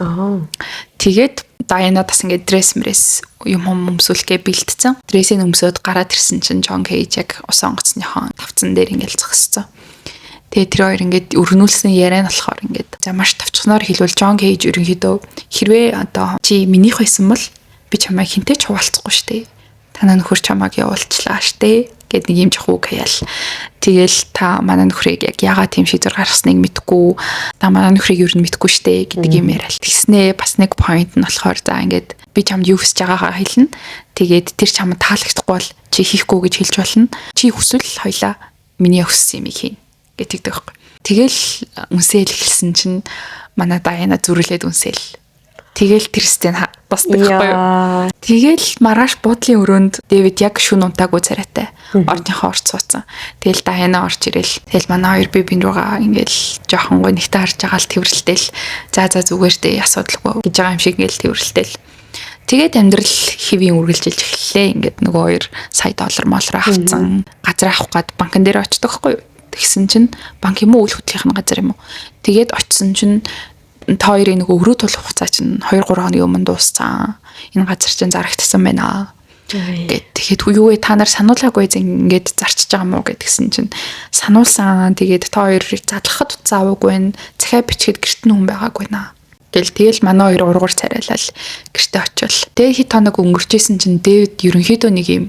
Тэгээд Дайна бас ингээд дресс юм өмсүүлэхээ бэлтцэн. Дрессийг өмсөд гараад ирсэн чинь Джон Кейж яг усан онгоцныхон тавцан дээр ингээд зогссон. Тэгээ тэр хоёр ингээд өрнүүлсэн яриа нь болохоор ингээд за маш тавчхноор хэлвэл Джон Кейж ерөнхийдөө хэрвээ одоо чи минийх байсан бол би чамайг хинтээ ч хуваалцахгүй штэ. Танаа нөхөр чамайг явуулчлаа штэ гэд нэг юм жих үг хаяал. Тэгэл та манай нөхрийг яг яагаад тийм шийдвэр гаргасныг мэдгүй. Та манай нөхрийг юу нь мэдгүй штэ гэдэг юм яриад. Тэгснээ бас нэг point нь болохоор за ингээд би чамд юу хүсэж байгаагаа хэлнэ. Тэгээд тэр чамд таалагдахгүй бол чи хийхгүй гэж хэлж болно. Чи хүсвэл хоёлаа миний хүссэн юм хийнэ гэдэг байхгүй. Тэгэл үнсээл эхэлсэн чинь манай Дайна зүрлээд үнсээл. Тэгэл тэрстэн басдаг байхгүй юу. Тэгэл маргааш буудлын өрөөнд Дэвид яг шүн унтаагүй царайтай ордынхоо орц суудсан. Тэгэл Дайна орж ирэл. Тэгэл манай хоёр би бин руугаа ингээл жоохон гоо нэгтэ харж байгаа л тэрвэрлтэл за зүгээр дээ асуудалгүй гэж байгаа юм шиг ингээл тэрвэрлтэл. Тэгээд амьдрал хэвийн үргэлжилж эхэллээ. Ингээд нөгөө хоёр сая $100 авцсан. Газар авах гад банкн дээр очдог байхгүй юу. Тэгсэн чинь банк юм уу үйл хөдлөлийн газар юм уу. Тэгээд очисон чинь та хоёрын нөгөө өрөө тулах хугацаа чинь 2-3 хоногийн өмнө дууссан. Энэ газар чинь зарагдсан байна. Тэгэхэд юу вэ та нар сануулаагүй ингээд зарчиж байгаа мó гэдгсэн чинь сануулсан. Тэгээд та хоёр задлахад утсаа аваагүй байна. Захиа бичгээд гэрт нь хүн байгаагүй наа. Тэгэл манай хоёр ургуур царайлал гэртээ очивол. Тэгээ хит хоног өнгөрчээсэн чинь Дэвид ерөнхийдөө нэг юм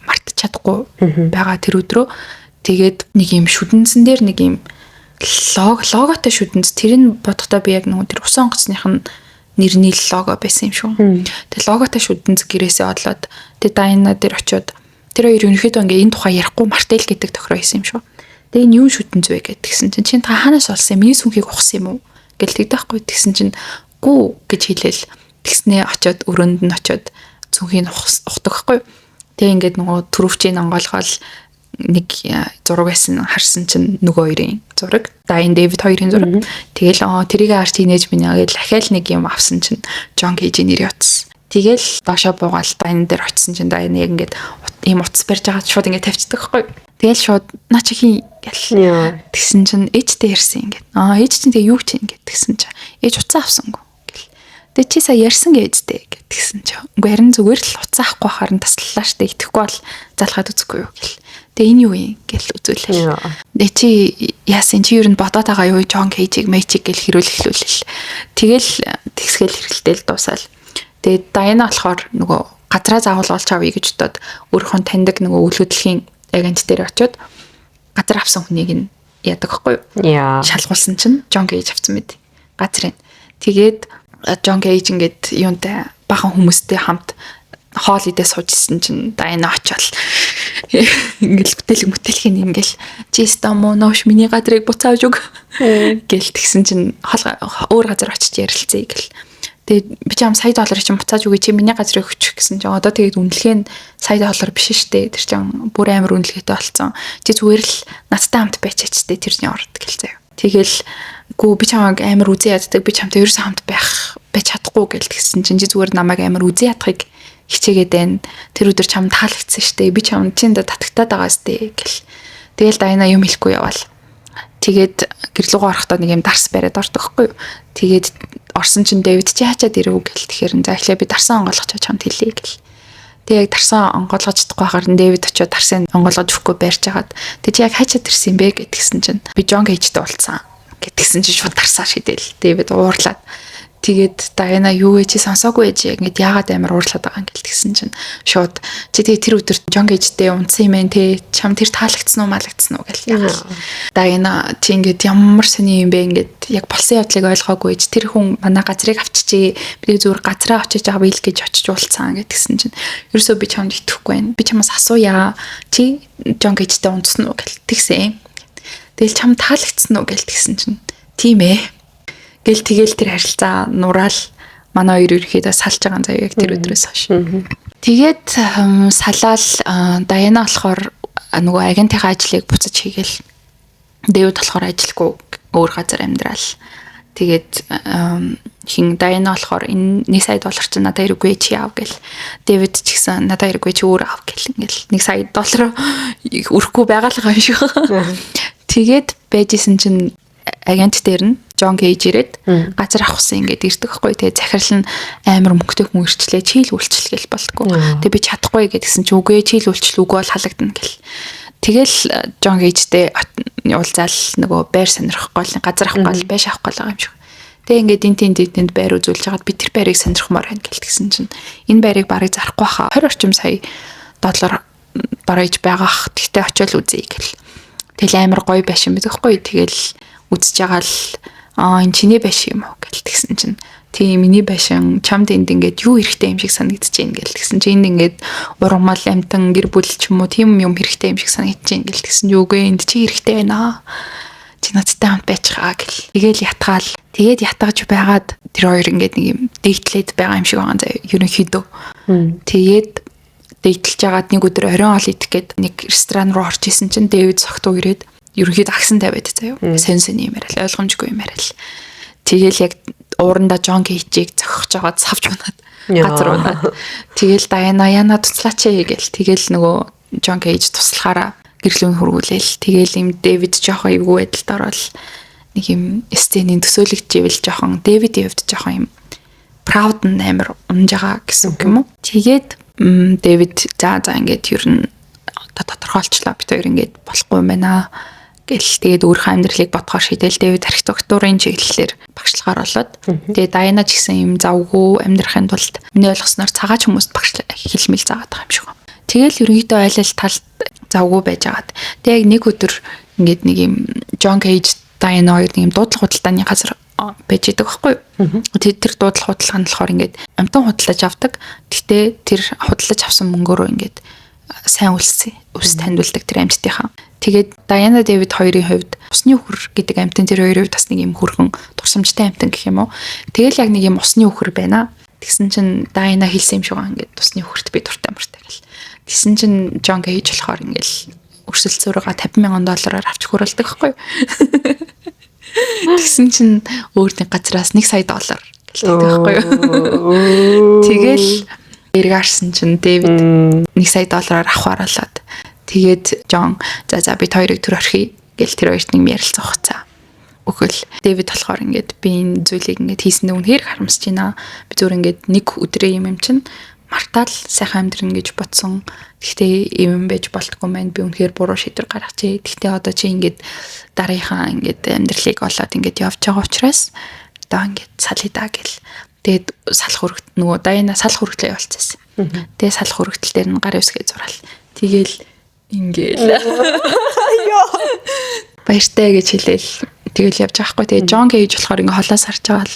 мартаж чадахгүй байгаа тэр өдрөө. Тэгээд нэг юм шүдэнсэн дээр нэг юм логотой шүдэнс тэр нь бодохдоо би яг нөгөө тэр усан онгоцных нь нэрний лого байсан юм шүү. Тэгээ логотой шүдэнс гэрээсээ одлоод тэгээ Дайна дээр очиод тэр хоёр ерөнхийдөө ингээ энэ тухай ярихгүй мартэл гэдэг тохироо хийсэн юм шүү. Тэгээ энэ юу шүдэнс вэ гэдгсэн чинь та хаанаас олсон миний сүнхийг ухсан юм уу гэл тэгдэхгүй тэгсэн чинь гүү гэж хэлээл тэгснээ очиод өрөөнд нь очиод сүнхийг ухдаг байхгүй. Тэгээ ингээд нөгөө түрүүчийн онгоолгоол нэг зураг байсан харсан чинь нөгөө хоёрын зураг Дайн Дэвид хоёрын зураг. Тэгэл тэрийг харж тийнэж минь гэж дахиад нэг юм авсан чинь Джон Кейжийн нэр ятсан. Тэгэл доошоо буугаал Дайн дээр очисон чинь Дайн яг ингээд ийм утас барьж байгаа шууд ингээд тавьчихдаг байхгүй. Тэгэл шууд наа чи хий гэл. Тэгсэн чинь ээжтэй ярьсан ингээд. Ээж чинь тэгээ юу чинь ингээд тэгсэн чинь ээж уцаа авсангүй гэл. Тэгээ чи сая ярьсан ээжтэй гэтгсэн чинь. Үгүй харин зүгээр л уцаа авахгүй харин таслалаа штэ итгэхгүй бол залгаад үзэхгүй юу гэл. Тэгээ энэ юу юм гэл үзүүлээ. Тэгээ чи яасан чи юу н бодоод байгаа юу Джон Кейжиг мэйчиг гэл хэрүүлэхлүүлэл. Тэгэл тэгсгээл хэрэлдээл дуусаал. Тэгээ Дайна болохоор нөгөө газраа заавал олж авъя гэж бодоод өөрийнхөө таньдаг нөгөө үйл хөдлөлийн агент дээр очиод газар авсан хүнийг нь яадаг байхгүй юу? Шалгуулсан чинь Джон Кейж авсан мэд. Газрын. Тэгээд Джон Кейж ингээд юунтай бахан хүмүүстэй хамт хоол идээ суужсэн чинь Дайна очиод ингээл бүтээлхийн ингээл чи стамо ноош миний газрыг буцааж өг гэл тэгсэн чинь өөр газар очиж ярилцъя гэл. Тэгээд би чам $100 чинь буцааж өгье чи миний газрыг өгчих гэсэн чинь одоо тэгээд үнэлгээ нь $100 биш штэ тэр чинь бүр амар үнэлгээтэй болсон. Чи зүгээр л надтай хамт байчаач штэ тэрний орд гэл заяа. Тэгэл гүү би чамайг амар үзэн яддаг би чамтай ерөөсөө хамт байж чадахгүй гэл тэгсэн чинь чи зүгээр намайг амар үзэн ядахыг хичээгээд байна. Тэр өдөр чамд таалагдсан штэ. Би чамд чинд татагтаад байгаа штэ гэл. Тэгэл Дайна юм хэлэхгүй яваал. Тэгээд гэрлүүгөө орохдоо нэг юм дарс бариад ордог хгүй юу. Тэгээд орсон чинь Дэвид чи хаачаад ирэв гэл. Тэгэхээр за эхлээ би дарсан онгойлгоч чамд хэлье гэл. Тэгээд дарсан онгойлгож чадахгүй хахаар Дэвид очиод дарсан онгойлгож өгөхгүй барьж хагаад. Тэгээд чи яг хаачаад ирсэн юм бэ гэдгсэн чинь би Джон Кейжтэй уулзсан. Гэтгсэн чинь шууд дарсаа шидээл. Дэвид уурлаад. Тэгээд Дайна юу гэж сонсоогүй ээж ингээд яагаад амар уурлаад байгаа юм гээл тэгсэн чинь шууд чи тэгээ тэр өдөр John Cage-тэй унтсан юм ээ те чам тэр таалагдсан уу малагдсан уу гээл яагаад Дайна чи ингээд ямар сони юм бэ ингээд яг болсон явдлыг ойлгоогүй ээж тэр хүн манай газрыг авчижээ би зүгээр газраа очиж байгаа бийл гэж очиж уулцсан гэдгсэн чинь ерөөсөө би чамд итгэхгүй байна би чамаас асууя чи John Cage-тэй унтсан уу гээл тэгсэн тэгэл чам таалагдсан уу гээл тэгсэн чинь тийм ээ тэгэл тэр харилцаа нураал манай хоёр ерөөхдөө салж байгаа заяа яг тэр өдрөөс хойш. Тэгээд салаал Дайна болохоор нөгөө агентийн ажлыг буцаж хийгээл Дэвид болохоор ажилгүй өөр газар амьдрал. Тэгээд хин Дайна болохоор энэ $1 сая чи надад хэрэггүй чи яав гэл. Дэвид ч гэсэн надад хэрэггүй чи өөр аав гэл ингээл $1 сая өрөхгүй байгаа л юм шиг. Тэгээд байжсэн чинь агент дээр нь John Cage ирээд газар авахсан ингээд ирдэг хгүй тэгээ захирал нь амар мөнгөтэй хүн ирчлээ чийл үйлчлэл гэл болтгоо тэгээ би чадахгүй гэдгсэн чи үгүй чийл үйлчлэл үгүй бол халагдана гэл тэгэл John Cage-тэй уулзаал нөгөө байр сонирхох гол газар авах гол байш авах гол байгаа юм шиг тэгээ ингээд энд байр үзүүлж хагаад би тэр байрыг сонирхмоор байна гэлтгсэн чинь энэ байрыг барыг зарахгүй хаа 20 орчим сая доллар барайж байгаах тэгтээ очиод үзье гэл тэгэл амар гоё байшин байдаг хгүй тэгэл үзэж байгаа л энэ чиний байшин юм уу гэл тэгсэн чинь тийм миний байшин чамд энд ингээд юу хэрэгтэй юм шиг санагдаж байна гэл тэгсэн чинь энд ингээд ургамал амтан гэр бүл ч юм уу тийм юм хэрэгтэй юм шиг санагдаж байна гэл тэгсэн чинь үгүй энд чи хэрэгтэй байна чи надтай хамт байцгаа гэл тэгэл ятгаал тэгээд ятгаж байгаад тэр хоёр ингээд нэг юм дээтлээд байгаа юм шиг байгаа заа ерөнхийдөө тэгээд дээтлж байгаад нэг өдөр оройн ол идэх гээд нэг ресторан руу орж исэн чинь Дэвид согтуу ирээд ерөнхийдөө агсан тавиад заяа. Сенсэн юм яриа л ойлгомжгүй юм яриа л. Тэгэл яг ууранда John Cage-ийг зохиж байгаа савж унаад газар унаад. Тэгэл Дайна яна туслаач гээл. Тэгэл нөгөө John Cage туслахаараа гэрлүүн хөргүүлээл. Тэгэл им Дэвид жоохон эвгүй байдалд ороод нэг юм сценийн төсөөлөгч ивэл жоохон Дэвидийн хувьд жоохон юм proud нээр унж байгаа гэсэн үг юм уу. Тэгээд Дэвид за ингээд ер нь тодорхойлчлаа бит хоёр ингээд болохгүй юм байна гэл тэгээд өөрийнхөө амьдралыг бодохоор шийдэл Дэвид архитектурын чиглэлээр багшлагаар болоод тэгээд Дайна ч гэсэн юм завгүй амьдрахын тулд миний ойлгосноор цагаач хүмүүст багшлах хэлмэл заагаад байгаа юм шиг. Тэгэл ерөнхийдөө айл талд завгүй байжгаад тэгээд яг нэг өдөр ингээд нэг юм John Cage Дайна хоёр нэг юм дуудлага худалдааны газар байж идэг байхгүй юу. Тэр дуудлага худалдаа нь болохоор ингээд амтан худалдаж авдаг. Гэхдээ тэр худалдаж авсан мөнгөөрөө ингээд сайн үлс таньдуулдаг тэр амьтдынхаа. Тэгээд Дайна Дэвид хоёрын хувьд усны үхэр гэдэг амьтан тэр хоёрын хувьд бас нэг юм хөргөн турсамжтай амьтан гэх юм уу. Тэгэл яг нэг юм усны үхэр байна. Тэгсэн чинь Дайна хэлсэн юм шиг байгаа ингээд усны үхэрт би дуртай мөртэй гэл. Тэгсэн чинь John Cage болохоор ингээл өрсөлдсөөрөөгөө $50,000 авч хөрөлдөг байхгүй юу. Тэгсэн чинь өөр нэг газраас $1 сая гэлдэг байхгүй юу. Тэгэл эргаарсан чинь Дэвид $1 сая авахаар болоод тэгээд John за бид хоёрыг төр орхий гэл тэр хоёрт нэг ярилцах хугацаа өгөл. Дэвид болохоор ингээд би энэ зүйлийг ингээд хийсэндээ үнэхээр харамсаж байна. Би зүгээр ингээд нэг өдрөө юм чинь мартаал сайхан амьдрын гэж бодсон. Гэхдээ юм байж болтгүй маань би үнэхээр буруу шийдвэр гаргачээ. Гэхдээ одоо чи ингээд дараагийнхаа ингээд амьдралыг олоод ингээд явж байгаа учраас одоо ингээд салъя даа гэл. Тэгээд салах хөрөгт нөгөө Дайна салах хөрөгтлөө явуулчихсан. Тэгээд салах хөрөгтөл дээр нь гар үсгээ зураал. Тэгээл ингээл баяртай гэж хэлээл тэгэл явж байгаа хгүй. Тэгээд John Cage болохоор ингээ холоос харж байгаа л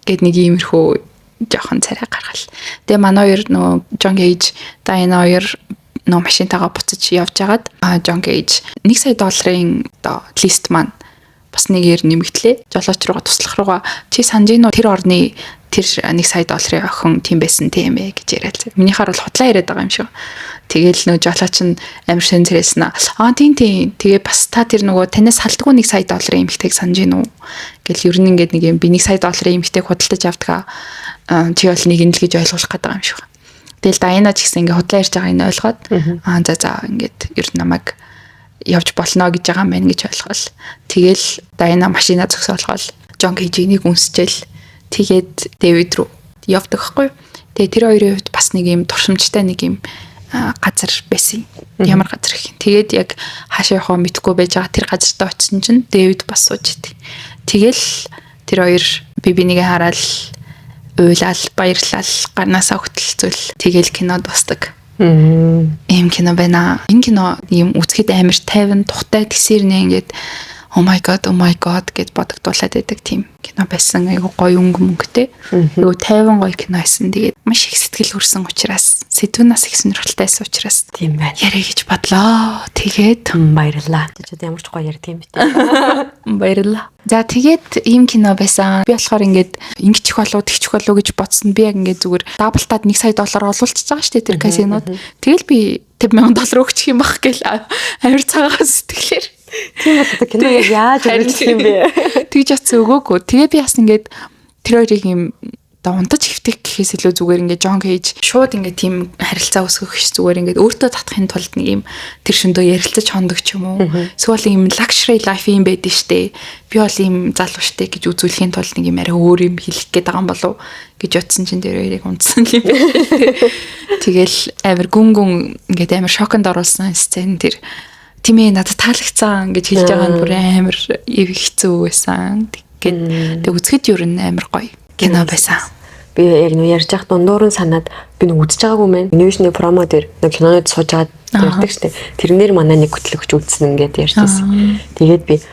гэд нэг иймэрхүү жоохон царай гаргал. Тэгээ манай хоёр нөгөө John Cage Dayna хоёр нөгөө машинтайгаа буцаж явж агаад John Cage $1 сая одоо лист маань бас нэгээр нэмэгдлээ. Жолооч руугаа туслах руугаа чи санаж гинөө тэр орны тэр $1 сая охин тийм байсан тийм ээ гэж яриад. Минийхаар бол худлаа яриад байгаа юм шиг. Тэгээл нөгөө жолооч нь амар сэн зэрэсэн. Тийм. Тэгээ бас та тэр нөгөө танаас салдгүй $1 сая эмэгтэйг санаж гинөө гэл ер нь ингээд нэг юм би $1 сая эмэгтэйг худалдаж авдаг. Чи бол нэг нь л гэж ойлгуулах гэдэг юм шиг. Тэгэл Дайна ч гэсэн ингээд худлаа ярьж байгааг нь ойлгоод за ингээд ер нь намайг явж болно гэж байгаа юм байна гэж ойлгоол. Тэгэл Дайна машина зөксөөлгөөл John Cage-ийг үнсчээл тэгээд Дэвид рүү явдаг хгүй. Тэгээ тэр хоёрын хувьд бас нэг юм туршимжтай нэг юм газар байсан. Ямар газар гэх юм. Тэгээд яг хаашаа явах вэ мэдэхгүй байж байгаа тэр газартаа очисон чинь Дэвид бас сууж идэг. Тэгэл тэр хоёр бибинийгээ хараад уйлал, баярлал, гарнасаа хөтөлцөл тэгэл кино дуустдаг. Ийм кино байна. Энэ кино ийм үзэхэд амар тайван тухтай тэгсэрнэ ингээд oh my god гэд бодогдуулаад байдаг тийм кино байсан. Айгу гоё өнгөмөнгөтэй. Айгу тайван гоё кино байсан. Тэгээд маш их сэтгэл хүрсэн учраас сэдвүүнээс их сонирхолтойсэн учраас тийм байна. Ярэ гэж бодлоо. Тэгээд баярлалаа. Чад ямар ч гоё ярьд юм бэ. Баярлалаа. За тэгээд ийм кино байсан. Би болохоор ингээд ингэчих болов тэгчих болов гэж бодсон. Би яг ингээд зүгээр даблтаад $1 сая олуулчихж байгаа шүү дээ тэр казинод. Тэгэл би $50,000 өгчих юм бах гэл амир цагаас сэтгэлээр. Тийм бол кино яаж үзэх юм бэ? Тэгж атсан өгөөгүй. Тэгээ би бас ингээд тэр хоёрыг юм унтаж хөвтөх гэхээс илүү зүгээр ингээд Джон Кейж шууд ингээд тийм харилцаа үүсгэх ш зүгээр ингээд өөртөө татахын тулд нэг юм тэр шөндөө ярилцаж хондог ч юм уу. Эсвэл юм luxury life юм байдаг штэ. Би бол юм залуу штэ гэж үзүүлэхийн тулд нэг юм арай өөр юм хэлэх гээд байгаа юм болов гэж утсан чинь тэр хоёрыг унтсан юм байна. Тэгэл амир гүн ингээд амир шоконд оруулсан сцен тэр тийм ээ надад таалагдсан гэж хэлж байгаа нь бүр амар хэцүү байсан. Тэгээд үзэхэд юу н амар гоё кино байсан. Би яг нөө ярьж явах дундуур нь санаад би нэг үзэж байгаагүй мэн. Ньюшны промо дээр нэг кинонод сууж байгаа ярьдаг штеп. Тэрнэр манай нэг хөтлөгч үзсэн ингээд ярьжсэн. Тэгээд би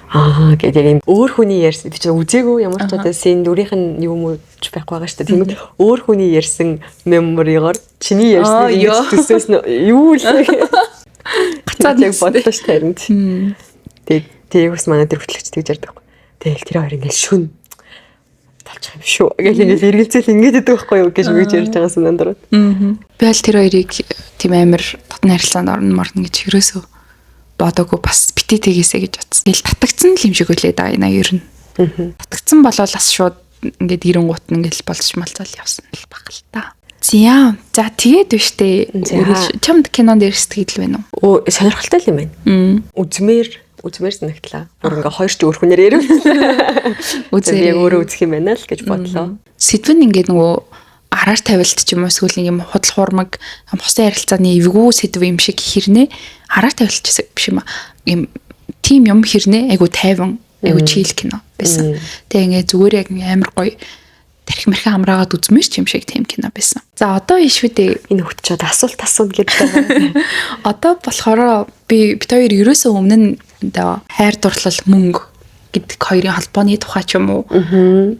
гэдэг юм өөр хүний ярьсан. Би ч үзээгүй ямар ч удаа син дүрийнх нь юм ч байхгүй байгаа штеп. Тэгээд өөр хүний ярьсан меморигоор чиний ярьсан төсөөс юу л гацаад яг бодлоо ш таринд. Тэгээд бас манай тэр хөтлөгч тэгж ярьдаг. Тэгэл тэр хоёр ингээд шүн талчих юм шүү. Ингээл эргэлзэл ингээд байдаг байхгүй юу гэж үгэж ярьж байгаа санаанд ороод. Би аль тэр хоёрыг тийм амар татны харилцаанд орно гэж ерөөсөө бодоогүй бас бити тэгээсэ гэж бодсон. Тэгэл татагдсан л юм шиг үлээ да энэ ер нь. Татагдсан болол бас шууд ингээд ирэнгуут нь ингээд болж малцал явсан л баг л та. За тэгээд биштэй. Чамд кинонд дээр сэтгэл байна уу? Сонирхолтой л юм байна. Үзмээр санагтлаа. Бүр ингээ хоёр ч өөр хүнээр ярив. Яг өөрөө үзэх юм байна л гэж бодлоо. Сэдв нь ингээ нөгөө араар тавилт ч юм уу эсвэл нэг юм худал хуурмаг хосын харилцааны эвгүй сэдв юм шиг хэрнээ араар тавилт биш юм аа. Ийм тим юм хэрнээ айгу тайван айгу чийл кино байсан. Тэгээ ингээ зүгээр яг амар гоё тарих мэрхэн амраагаад үзмээр ч юм шиг тийм кино байсан. За одоо ишвэ дээ энэ хөтчөөд асуулт гэдэг. Одоо болохоор бид хоёр ерөөсөө өмнө нь хайр дурлал мөнгө гэдэг хоёрын холбооны тухай ч юм уу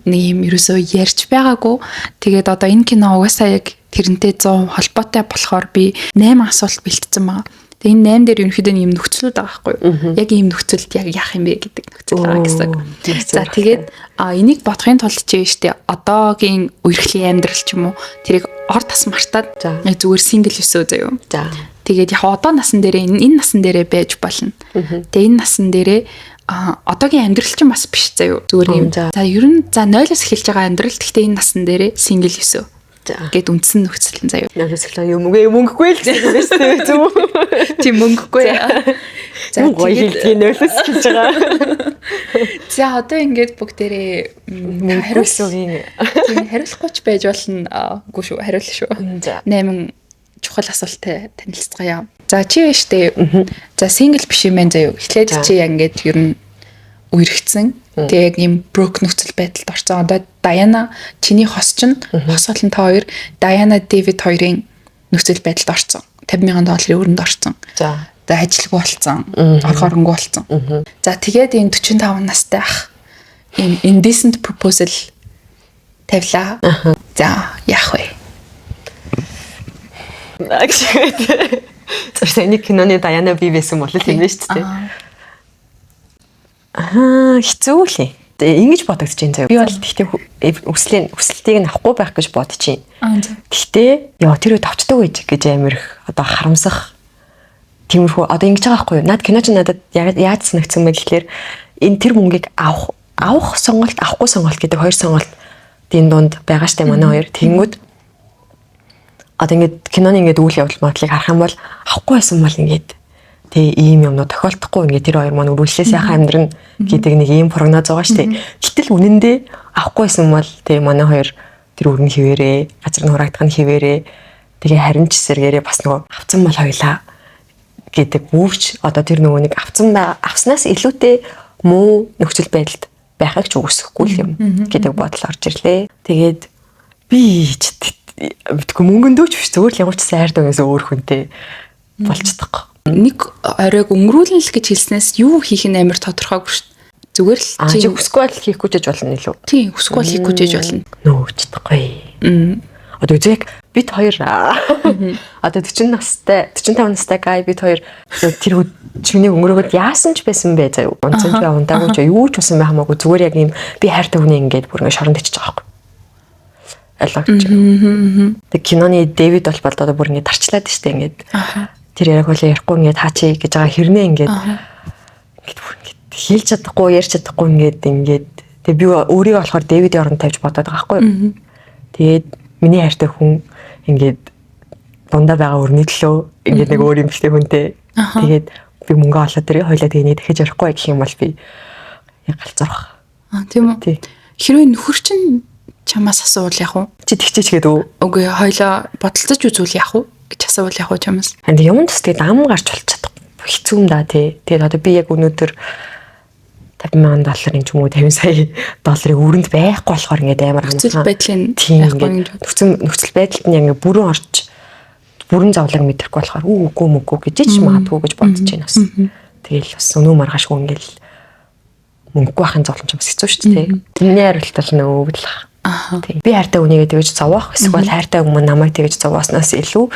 нэг юм ерөөсөө ярьж байгаагүй. Тэгээд одоо энэ кино угаасаа яг тэрнтэй 100% холбоотой болохоор би 8 асуулт бэлтсэн байгаа. Тэгээ энэ 8 дээр ерөнхийдөө юм нөхцөлүүд байгаа байхгүй юу? Яг ийм нөхцөлд яг яах юм бэ гэдэг нөхцөл байгаа гэсэн. За тэгээд энийг бодохын тулд чи штэ одоогийн үерхлийн амьдрал ч юм уу тэрийг ор тас мартаад яг зүгээр сингл өсөө заяа. За. Тэгээд яг одоо насан дээрээ энэ насан дээрээ байж болно. Тэгээ энэ насан дээрээ одоогийн амьдрал чинь бас биш заяа. Зүгээр юм. За ер нь 0-оос эхэлж байгаа амьдрал гэхдээ энэ насан дээрээ сингл өсөө. Гэт үндсэн нөхцөл заяа. Надаас эхлээ мөнгөгүй л гэсэн юм шүү дээ. Зүг. Тийм мөнгөгүй. За гоё хэлтгийн 0-оос эхэлж байгаа. За одоо ингээд бүгдээрээ хариулсуугийн хариулахгүй ч байж болно. Үгүй шүү, хариулна шүү. 8 чухал асуулттай танилцгаая. За чи штэ. За сингл биш юм байна заяа. Эхлээд чи яг ингээд ер нь үерхсэн. Тэгээ яг юм брок нөхцөл байдалд орсон. Одоо Даяна чиний хос чинь хос болон та хоёр Даяна Дэвид хоёрын нөхцөл байдалд орсон. $50,000 өрөнд орсон. За. Тэгээ ажилгүй болсон. Орхоронгүй болсон. За тэгээд энэ 45 настай ах ийм indecent proposal тавилаа. За яах вэ? За нэг киноны Даяна бий байсан бол тийм ээ шүү дээ. Хэцүү лээ. Ингэж бодогдож байна заяа. Би бол тэгтээ хүсэлтийг нь авахгүй байх гэж бодож байна. Тэгтээ тэр үед авчдаг гэж амир их одоо харамсах тиймэрхүү одоо ингэж байгаа байхгүй юу? Наад кино ч надад яаж санагдсан бэ гэхээр энэ тэр мөнгийг авах сонголт, авахгүй сонголт гэдэг хоёр сонголт энэ дунд байгаа штэ манай хоёр. Тэнгүүд одоо ингэж киноны ингэж үйл явдал модлыг харах юм бол авахгүй байсан бол ингэж тэгээ ийм юмнууд тохиолдохгүй ингээд тэр хоёр маань үргэлжлээ сайхан амьдрын гэдэг нэг ийм прогноз байгаа шүү дээ. Гэтэл үнэндээ авахгүйсэн бол тэгээ манай хоёр тэр өрн хിവэрээ, газар нь хураагдах нь хിവэрээ. Тэгээ харин ч сэргээрээ бас нөгөө авцсан бол хоёлаа гэдэг үүрч одоо тэр нөгөө нэг авцсандаа авснаас илүүтэй муу нөхцөл байдалд байхыг ч үгүйсэхгүй л юм гэдэг бодол орж ирлээ. Тэгээд би мэдгүй мөнгөндөөч биш зүгээр л ямар ч сайр дагаас өөр хүнтэй болцдог. Нэг оройг өнгөрүүлнэ л гэж хэлснээс юу хийх нь амар тодорхойгүй шүү дээ. Зүгээр л чи хүсэхгүй бол хийхгүй ч болно илүү. Тийм, хүсэхгүй бол хийхгүй ч болно. Нөөчдөхгүй. Одоо үзэг бид хоёр одоо 40 настай 45 настай гай бид хоёр тэр чиний өнгөрөөгд яасан ч байсан бэ заяа. Онцон ч явандаагүй ч юу ч болсон байх хамаагүй зүгээр яг юм би хайртай хүний ингээд бүр ингээд шоронд ичиж байгаа байхгүй. Ойлгож. Тэг киноны Дэвид бол одоо бүр ингээд тарчлаад штэ ингээд. Тэр яг хөл ярихгүй ингээд хаачи гэж байгаа хэрнээ ингээд бүр ингээд хийлж чадахгүй ярьж чадахгүй ингээд тэг би өөрийгөө болохоор Дэвидийн оронд тавьж бодоод байгаа байхгүй. Тэгээд миний хайртай хүн ингээд дундаа байгаа өрний төлөө ингээд нэг өөр юм биштэй хүнтэй. Тэгээд би мөнгө олоод тэрийг хоёлаа тэгээд дахиж ярихгүй гэх юм бол би яг галзуурах. Тийм үү. Хэрвээ нөхөр чинь чамаас асуувал яах вэ? Чи тэгчээч гээд үгүй хоёлаа бодолцож үзүүл яах вэ гэж асуувал яах вэ чамаас? Энд юм төс тэгээд ам гарч болчих чадахгүй. Хэцүү юм да тий. Тэгээд одоо би яг өнөөдөр $50,000 ч юм уу 50 сая долларыг өрөнд байхгүй болохоор ингээд амар нөхцөл байдлын нөхцөл байдалд нь ингээд бүрэн зовлог мэдрэхгүй болохоор үгүй мөггүй гэж ч магадгүй гэж бодож байна бас. Тэгэл бас өнөө маргаашгүй ингээд мөнгөгүй байхын зовлон ч бас хэцүү шүү дээ. Тэрний хариулт бол нөөглөх. Би хайртай хүнийгээ тэгэж зовоох эсвэл хайртай хүмүүс намайг тэгэж зовооснаас илүү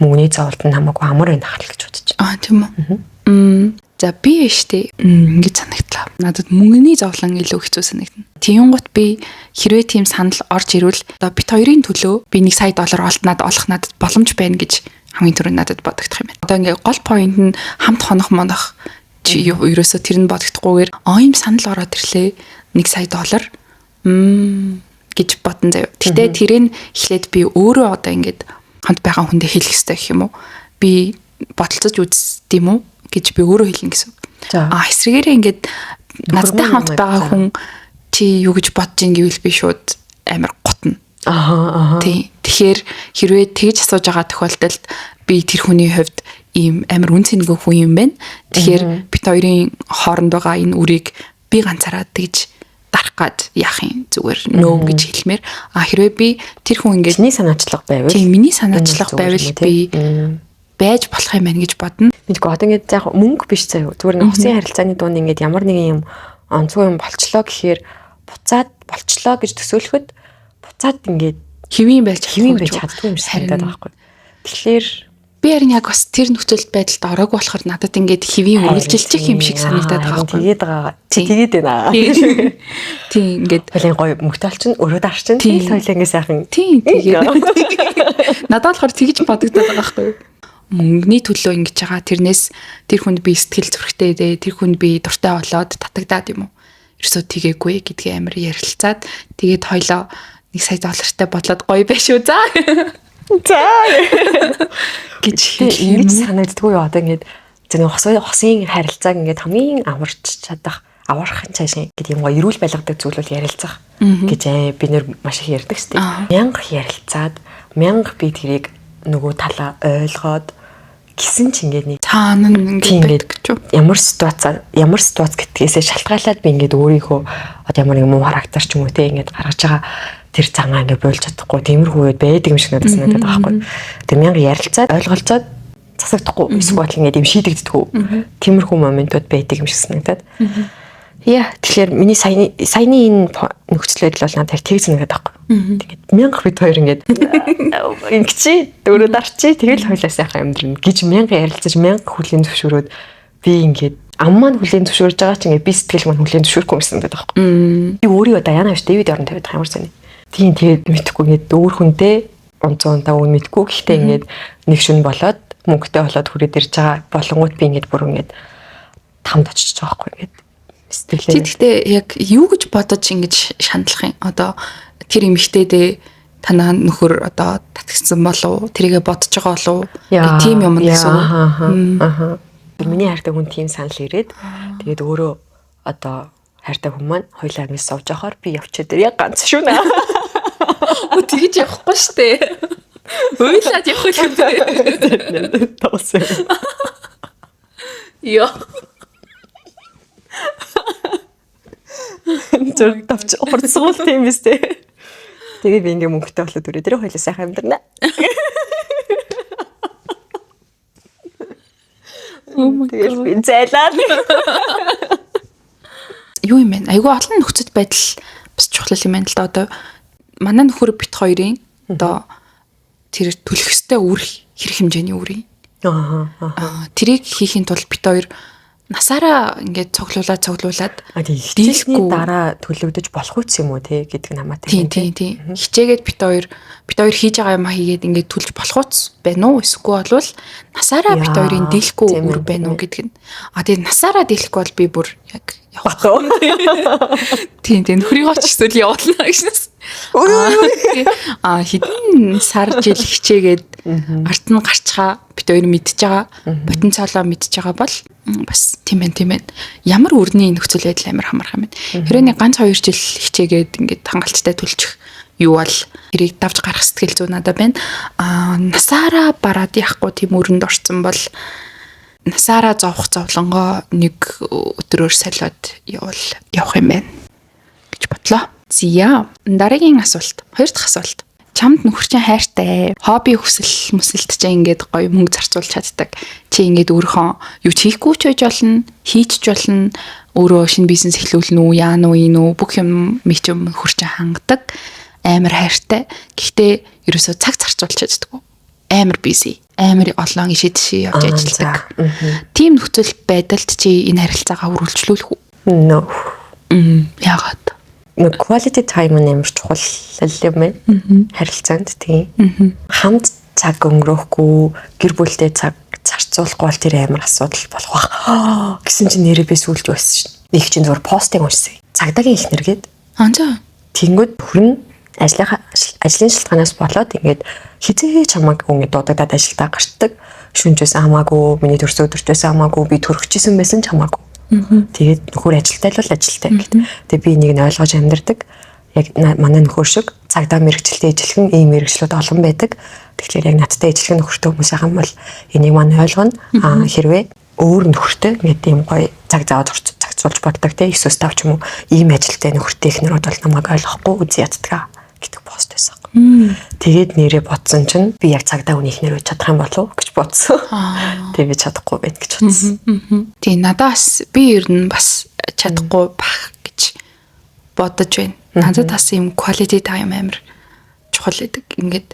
мөнгөний зовлт нь намайг амар байна хэл гэж бодож байна. Тийм үү. За би штэ ингэж санагдлаа. Надад мөнгөний зовлон илүү хэцүү санагдана. Тиймгут би хэрвээ тийм санал орж ирвэл одоо бит хоёрын төлөө би $1 сая олох надад боломж байна гэж хамгийн түрүү надад бодогдох юм байна. Одоо ингээ гол point нь хамт хонох монох чи ерөөсө тэр нь бодогдохгүйгээр ийм санал ороод ирлээ $1 сая гэж бодсон заяа. Гэтэ тэрийг эхлээд би өөрөө одоо ингээд хамт байгаа хүндээ хэлэх хэрэгтэй гэх юм уу? Би бодолцож үздэм үү гэж би өөрөө хэлнэ гэсэн. Эсрэгээрээ ингээд надтай хамт байгаа хүн чи юу гэж бодож ин гэвэл би шууд амар готно. Тий. Тэгэхээр хэрвээ тэгж асууж байгаа тохиолдолд би тэр хүний хувьд ийм амар үн цэнэгүй хүн юм байна. Тэгэхээр бит хоёрын хооронд байгаа энэ үрийг би ганцаараа тэгж дарах гад яах юм зүгээр нөө гэж хэлмээр. Хэрвээ би тэр хүн ингээд миний санаачлага байвал тий миний санаачлага байвал би байж болох юм байна гэж бодно. Мэдгүй одоо ингээд яг мөнгө биш заяа. Зүгээр нэг хосын харилцааны дунд ингээд ямар нэгэн юм онцгой юм болчлоо гэхээр буцаад болчлоо гэж төсөөлөхөд буцаад ингээд хэвийн байж чаддгүй юм шиг санагдаад байгаа байхгүй. Тэгэхээр би харин яг бас тэр нөхцөл байдалд ороогүй болохоор надад ингээд хэвийн үргэлжилчих юм шиг санагдаад байгаа байхгүй. Тэгээд байгаа. Тэгээд байна. Тийм ингээд хоёлын гоё мөхтөл чинь өрөө дарч чинь тийм хоёлаа ингээд сайхан. Тийм тэгээд надад болохоор тэгж бодогдоод байгаа байхгүй. Мөнгөний төлөө ингэж байгаа тэрнээс тэр хүнд би сэтгэл зүрэхтэй дээ тэр хүнд би дуртай болоод татагдаад юм уу ерөөсөө тгээгүй гэдгээ амар ярилцаад тэгээд хоёлоо $1 сая бодлоод гоё байш үү за гэж ингэж санагддгүй юу одоо ингэж зөв хосын харилцааг ингэж хамгийн аварч чадах авархын цаашаа гэдэг юм гоё эрүүл байлгадаг зүйл бол ярилцах гэж би нэр маш их ярьдаг шүү дээ. Мянга ярилцаад мянга би тэрийг нөгөө талаа ойлгоод гисэн ч ингээд нэг цаана ингээд ямар ситуац гэдгээс шалтгаалаад би ингээд өөрийнхөө одоо ямар нэг муу характер ч юм уу те ингээд гаргаж байгаа тэр цагаа ингээд болж чадахгүй тиймэрхүү үед байдаг юм шиг надад санагдаад байгаа байхгүй. Тэр мянга ярилцаад ойлголцоод засагдахгүй эсвэл ингээд юм шийдэгддэггүй тиймэрхүү моментууд байдаг юм шиг санагдаад. Яа тэгэхээр миний саяны энэ нөхцөл байдал бол надад тэг санагдаад байхгүй. Тэгээд мянга бид хоёр ингээд ингэчи дөрөв дарчи тэгэл хоёлаа сайхан амьдрна гэж мянга ярилцаж мянга хүлийн зөвшөөрөөд би ингээд ам маань хүлийн зөвшөөрж байгаа чинь ингээд би сэтгэл маань хүлийн зөвшөөрөхгүй юм санагдаад байхгүй. Би өөрийгөө Даяна биш Дэвид орон тавиад байгаа юм шиг. Тийм тэгээд мэдхгүй ингээд өөр хүнтэй онцгойнтаа үн мэдхгүй гэхдээ ингээд нэг шүн болоод мөнгөтэй болоод хүрээд ирж байгаа болонгууд би ингээд бүр ингээд тамд очиж байгаа байхгүй ингээд сэтгэлээ. Тэгэхдээ яг юу гэж бодож ингэж шаналах юм? Одоо тэр эмэгтэйдээ танаа нөхөр одоо татгсан болов тэрийгэ бодож байгаа болов тийм юм гэсэн. Миний хайртай хүн тийм санал ирээд тэгээд өөрөө одоо хайртай хүн маань хоёлаа ингэж сууж байхаар би явчихад яг ганц шүү нэ. Оо тэгэж явахгүй штэ. Ойлаад явах юм бэ? Тосоо. Йоо. Зүр давч хурцгуул тийм биз дээ. Тэгээ би ингээ мөнгөтэй болоод өрөөдрөө хоёлаа сайхан амьдрнаа. Тэгээд би зайлаад. Юу юм бэ? Айгүй олон нөхцөл байдал бас чухал юм байна л да. Одоо манай нөхөр бит хоёрын одоо тэр төлөх ёстой үр хэрэг хэмжээний үрийн. Тэрийг хийхин тулд бит хоёр насаараа ингээд цоглуулад дийлэхгүй дараа төлөгдөж болох үс юм уу те гэдэг нь хамаатай. Тийм. Хичээгээд бит хоёр хийж байгаа юм хийгээд ингээд төлж болох үс байна уу? Эсвэл болвол насаараа бит хоёрын дийлэхгүй үр байна уу гэдэг нь. Тэгээд насаараа дийлэхгүй бол би бүр яг явах. Тийм нөхрийгөө ч эсвэл явуулна гэж. Хэдэн сар жил хичээгээд арт нь гарчгаа бит хоёр мэдж байгаа потенциалаа мэдж байгаа бол бас тийм ээ ямар өрний нөхцөл байдал амар хамаарх юм байна. Хэрвээ нэг ганц 2 жил хичээгээд ингээд хангалттай төлчих юу бол тэрийг давж гарах сэтгэл зүй надад байна. Насаараа бараад яахгүй тийм өрөнд орсон бол насаараа зовх зовлонгоо нэг өдрөөр солиод явах юм байна гэж бодлоо. Зя дараагийн асуулт. 2 дахь асуулт. Чамд нөхөр чинь хайртай. Хобби хүсэл мүсэлт чинь ингээд гоё мөнгө зарцуулж чаддаг. Чи ингээд өөрийнхөө юу ч хийхгүй ч байж болно, хийж ч болно. Өөрөө шинэ бизнес эхлүүлнэ үү, яана уу, ийн үү, бүх юм мичм нөхөр чинь хангадаг. Амар хайртай. Гэхдээ ерөөсөө цаг зарцуулж чаддаг. Амар busy. Амар олон ишээ явж ажилладаг. Тим нөхцөл байдалд чи энэ харилцаагаа үргэлжлүүлэх үү? No. Яагаад? Quality time нэмэр чухал юм байна. Харилцаанд тийм. Хамт цаг өнгөрөөхгүй, гэр бүлтэй цаг зарцуулахгүй бол тэр амар асуудал болох баг. Гэсэн чинь нэрээ би сүлж байсан шин. Нэг чинь зур постыг уншсан. Цагдаагийн ихнэр гээд. Тэнгүүд хөрн ажлын шалтгаанаас болоод ингээд хизээч хамаагүй ингээд дуудагдаад ажилдаа гарчдаг. Шүнжээс хамаагүй, миний төрсөн өдөртөөс хамаагүй, би төрөгчсөн байсан ч хамаагүй. Тэгээд нөхөр ажилтай л ажилтай гэдэг. Тэгээд би энийг нь ойлгож амьдардаг. Яг манай нөхөр шиг цагдаа мэрэгчлээ ижилхэн ийм мэрэгчлүүд олон байдаг. Тэгэхээр яг надтай ижилхэн нөхөртэй хүмүүс байгаа юм бол энийг маань ойлгоно. Хэрвээ өөр нөхөртэй ингээд ийм гоё цаг зagцуулж боддог те эсвэл тав ч юм уу ийм ажилтай нөхөртэй ихнэрүүд бол намайг ойлгохгүй үгүй яддаг гэдэг пост байсан. Тэгээд нэрээ бодсон чинь би яг цагдаа үний ихнэр үуч чадах юм болов гэж бодсон. Тэгээд би чадахгүй байх гэж бодсон. Тийм надаас би ер нь бас чадахгүй бах гэж бодож байна. Надад бас юм quality time амар чухал гэдэг. Ингээд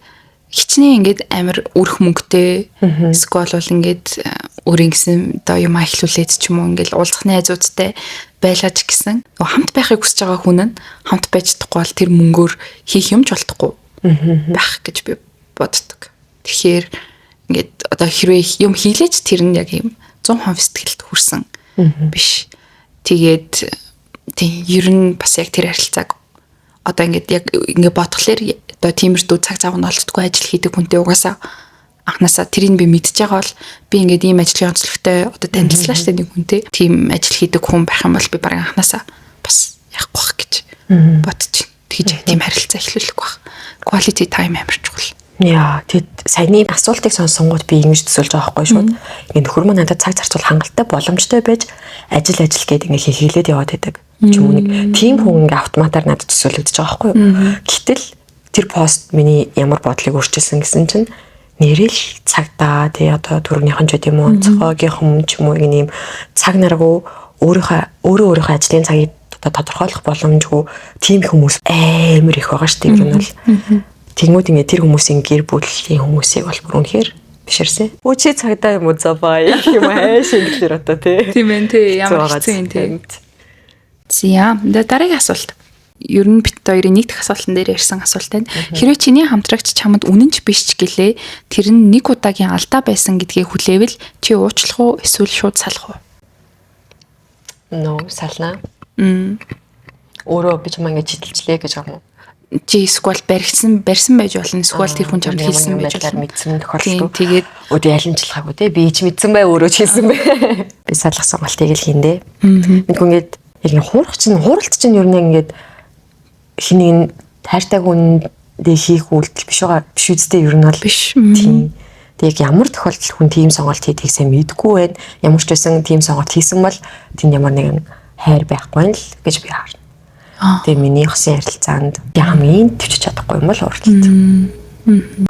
хичнээн ингээд амар өрх мөнгөтэй эсвэл бол ингээд өөрийн гэсэн одоо юм ахиулээд ч юм уу ингээд уулзах найзуудтай байлаач гэсэн. Хамт байхыг хүсэж байгаа хүн нь хамт байж чадахгүй бол тэр мөнгөөр хийх юм ч болтохгүй байх гэж би боддог. Тэгэхээр ингээд одоо хэрвээ юм хийлээч тэр нь яг юм 100% сэтгэлд хүрсэн биш. Тэгээд тийм ер нь бас яг тэр харилцааг одоо ингээд яг ингээд бодглохлоор одоо тиймэрдүү цаг зав нь олддоггүй ажил хийдэг хүнтэй угаасаа анханасаа тэрийг би мэдж байгаа бол би ингээд ийм ажлын онцлогтой одоо танилцлаа штэ нэг хүнтэй тийм ажил хийдэг хүн байх юм бол би баг анханасаа бас яахгүй бах гэж бодчих. Тэгж тийм харилцаа эхлүүлэх бах. Quality time амар чухал. Яа, тэгэд саяны асуултыг сонсонгууд би ингэж төсөлж байгаа байхгүй шүү. Ингээд нөхөр маань надад цаг зарцуул хангалттай боломжтой байж ажил гэдэг ингээд хийлээд яваад байдаг. Ч юм уу нэг тийм хүн ингээд автоматар надад төсөөлөгдөж байгаа байхгүй юу. Гэтэл тэр пост миний ямар бодлыг өөрчилсөн гэсэн чинь нэрэл цагдаа тий одоо төрөвнийхэн ч гэдэг юм уу цохоогийн ч юм уу ийм цаг наргүй өөрийнхөө ажлын цагийг тодорхойлох боломжгүй тийм хүмүүс амар их байгаа шүү дээ. Энэ бол тэгмүүд ингээд тэр хүмүүсийн гэр бүлийн хүмүүсийг бол бүр үнэхээр бишэрсэн. Чи цагдаа юм уу забаа юм ааш инглээр одоо тий. Тийм ээ тий ямар хэцүү юм тий. Зя дараагийн асуулт. Ер нь бит хоёрын нэг дэх асуултан дээр ярьсан асуулт байна. Хэрвээ чиний хамтрагч чамд үнэнч биш ч гэлээ тэр нь нэг удаагийн алдаа байсан гэдгийг хүлээвэл чи уучлах уу эсвэл шууд салах уу? Сална. Өөрөө би ч маа ингэж чидэлчлээ гэж юм уу? Чи эсвэл барьсан байж болно. Эсвэл тэр хүн чамд хэлсэн байж болно. Мэдсэн тохиолдол. Тэгээд өөдөө ялимжлахаагүй те би ч мэдсэн бай өөрөө ч хэлсэн бай. Би салах сонголтыг л хийндээ. Мэдгүй ингээд яг хууралт чинь ер нь ингээд хэнийг хайртай хүндээ хийх үйлдэл биш байгаа биш үстэй ер нь бол биш. Тийм. Тэг ямар тохиолдолд хүн тийм сонголт хийдгийг сайн мэдгүй байна. Ямар ч байсан тийм сонголт хийсэн бол тэнд ямар нэгэн хайр байхгүй л гэж би харна. Тэгээ миний хосын харилцаанд хамгийн төвчж чадахгүй юм бол уралдалт.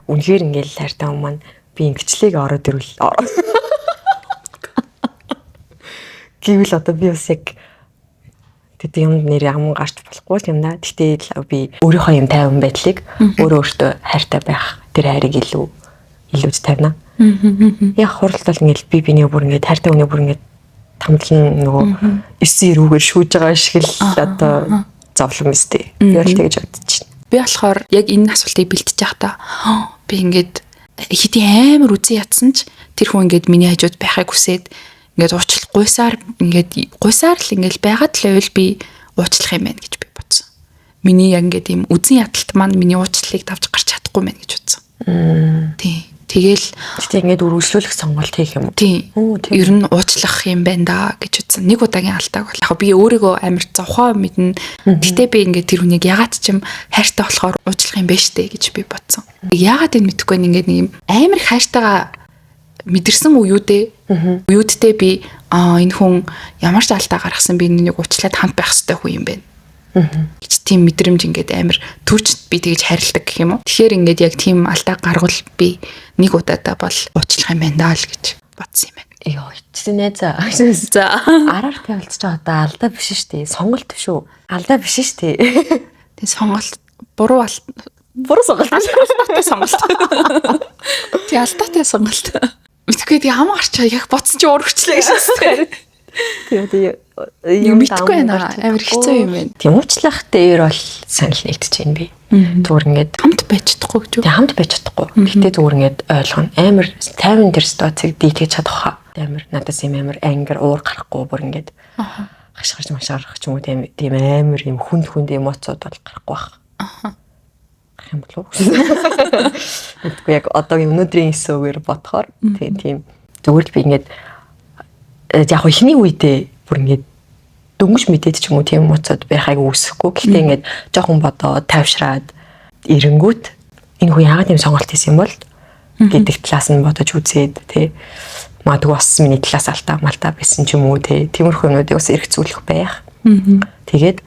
Үнэхээр ингээл хайртай хүмүүс маань би ингэчлээг ороод ирвэл гэвэл одоо би бас яг тэгээд юм нэр ам гарч болохгүй юм да. Гэхдээ би өөрийнхөө юм тайван байдлыг өөртөө хайртай байх тэр хайрыг илүүж тавина. Яг хуралдал ингээл би биний бүр ингээд хайртай хүний бүр ингээд тамдлан нөгөө 9 рүүгээр шүүж байгаа шиг л одоо зовлон мэстэй. Би бол тэгж бодчих. Би болохоор яг энэ асуултыг бэлтэж байхдаа би ингээд хэдий амар үзэн ядсан ч тэр хүн ингээд миний хажууд байхыг хүсээд ингээд уучлахгүйсаар л ингээд байгаад л байвал би уучлах юм байна гэж би бодсон. Миний яг ингээд ийм үзэн ядалт маань миний уучлалыг давж гарч чадахгүй мэн гэж бодсон. Тий. Тэгэл тэгтээ ингээд үргэлжлүүлэх сонголт хийх юм уу? Тий. Ер нь уучлах юм байна да гэж үзсэн. Нэг удаагийн алдааг бол яг би өөрийгөө амар зовхоо мэднэ. Гэтэ би ингээд тэр хүнийг ягаад ч юм хайртай болохоор уучлах юм байна штэ гэж би бодсон. Ягаад энэ мэдэхгүй ингээд нэг юм амар хайртайгаа мэдэрсэн үеүдээ би энэ хүн ямар ч алдаа гаргасан би нэг уучлаад хамт байх хэрэгтэй хүн юм байна. Гэж тийм мэдрэмж ингээд амар төрч би тэгж харилдаг гэх юм уу. Тэгэхээр ингээд яг тийм алдаа гаргал би нэг удаадаа бол уучлах юм байна даа л гэж бодсон юм байна. Йоо, эцсинээ за. Араар тавилж байгаа одоо алдаа биш шүү дээ. Сонголт шүү. Алдаа биш шүү дээ. Тэгээ сонголт буруу сонголт. Алдаатай сонголт. Тэгээ алдаатай сонголт. Мэдгүй тэгээ ам гарчаа яг бодсон чи урагчлаа гэсэн. Тэгээ юм мэдгүй байна. Амар хэцүү юм байна. Тийм уучлах дээр бол санал нэгдэж байна би. Зүгээр ингээд хамт байж чадахгүй гэж үү? Тэгээ хамт байж чадахгүй. Гэхдээ зүгээр ингээд ойлгоно. Амар тайван тэр ситуацийг дийлгэж чадах хаа. Амар надаас юм амар ангар уур гарахгүй бүр ингээд хашгирч машгарах ч юм уу тийм амар юм хүнд эмоцууд бол гарахгүй байх. Гэх юм болов уу? Тэгвэл яг одоогийн өнөөдрийн эсвээр бодохоор тийм зүгээр л би ингээд яг ихний үедээ бүр ингээд дөнгөж мэдээд ч юм уу тийм эмоцод байхайг үүсэхгүй. Гэхдээ ингээд жоохон бодоод тайвшраад эренгүүт энэ хүн яагаад юм сонголт хийсэн юм бол гэдэг талаас нь бодож үзээд тий магадгүй бас миний талаас алдаа малтаа байсан ч юм уу тий тиймэрхүү юмнуудыг бас эргцүүлэх байх. Тэгээд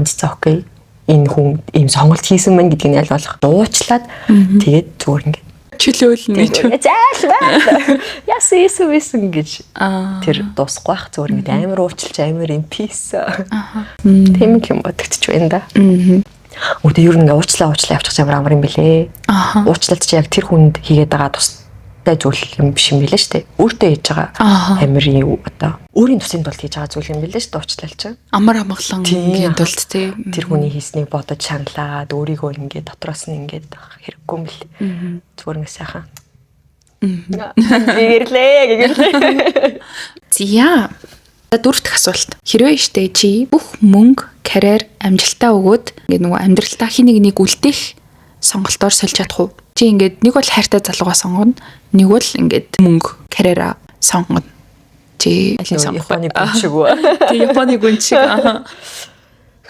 за окей энэ хүн ийм сонголт хийсэн мэн гэдгийг нь аль болох дуучлаад тэгээд зүгээр ингээд чөлөөлнө ч заалбаа. Яс ийсэн гэж тэр дуусахгүй байх зүгээр ингээд амар уучлж амар юм пис. Тийм юм бодогдчих байна да. Өдөө ер нь уучлаа явчих амар юм бэлээ. Уучлалт чи яг тэр хүнд хийгээд байгаа тустай зүйл юм биш юм билээ шүү дээ. Өөртөө хийж байгаа амар юм одоо өөрийн тусын тулд хийж байгаа зүйл юм билээ шүү дээ уучлал чи. Амар амгалангийн тулд тий тэр хүний хийснийг бодож шаналаад өөрийгөө ингээд дотроос нь ингээд хэрэггүй юм бэл. Зүгээр нэг сайхан. Гэрлээ. Зя. Дөрөвт асуулт. Хэрвээ штэ чи бүх мөнгө, карьер, амжилтаа өгөөд ингээд нөгөө амьдралтаа хин нэг үлдээх сонголтоор сольж чадах уу? Чи ингээд нэг бол хайртай залуугаа сонгоно, нэг бол ингээд мөнгө, карьераа сонгоно. Чи алийг сонгох вэ? Японы гүн шиг үү? Ти Японы гүн шиг.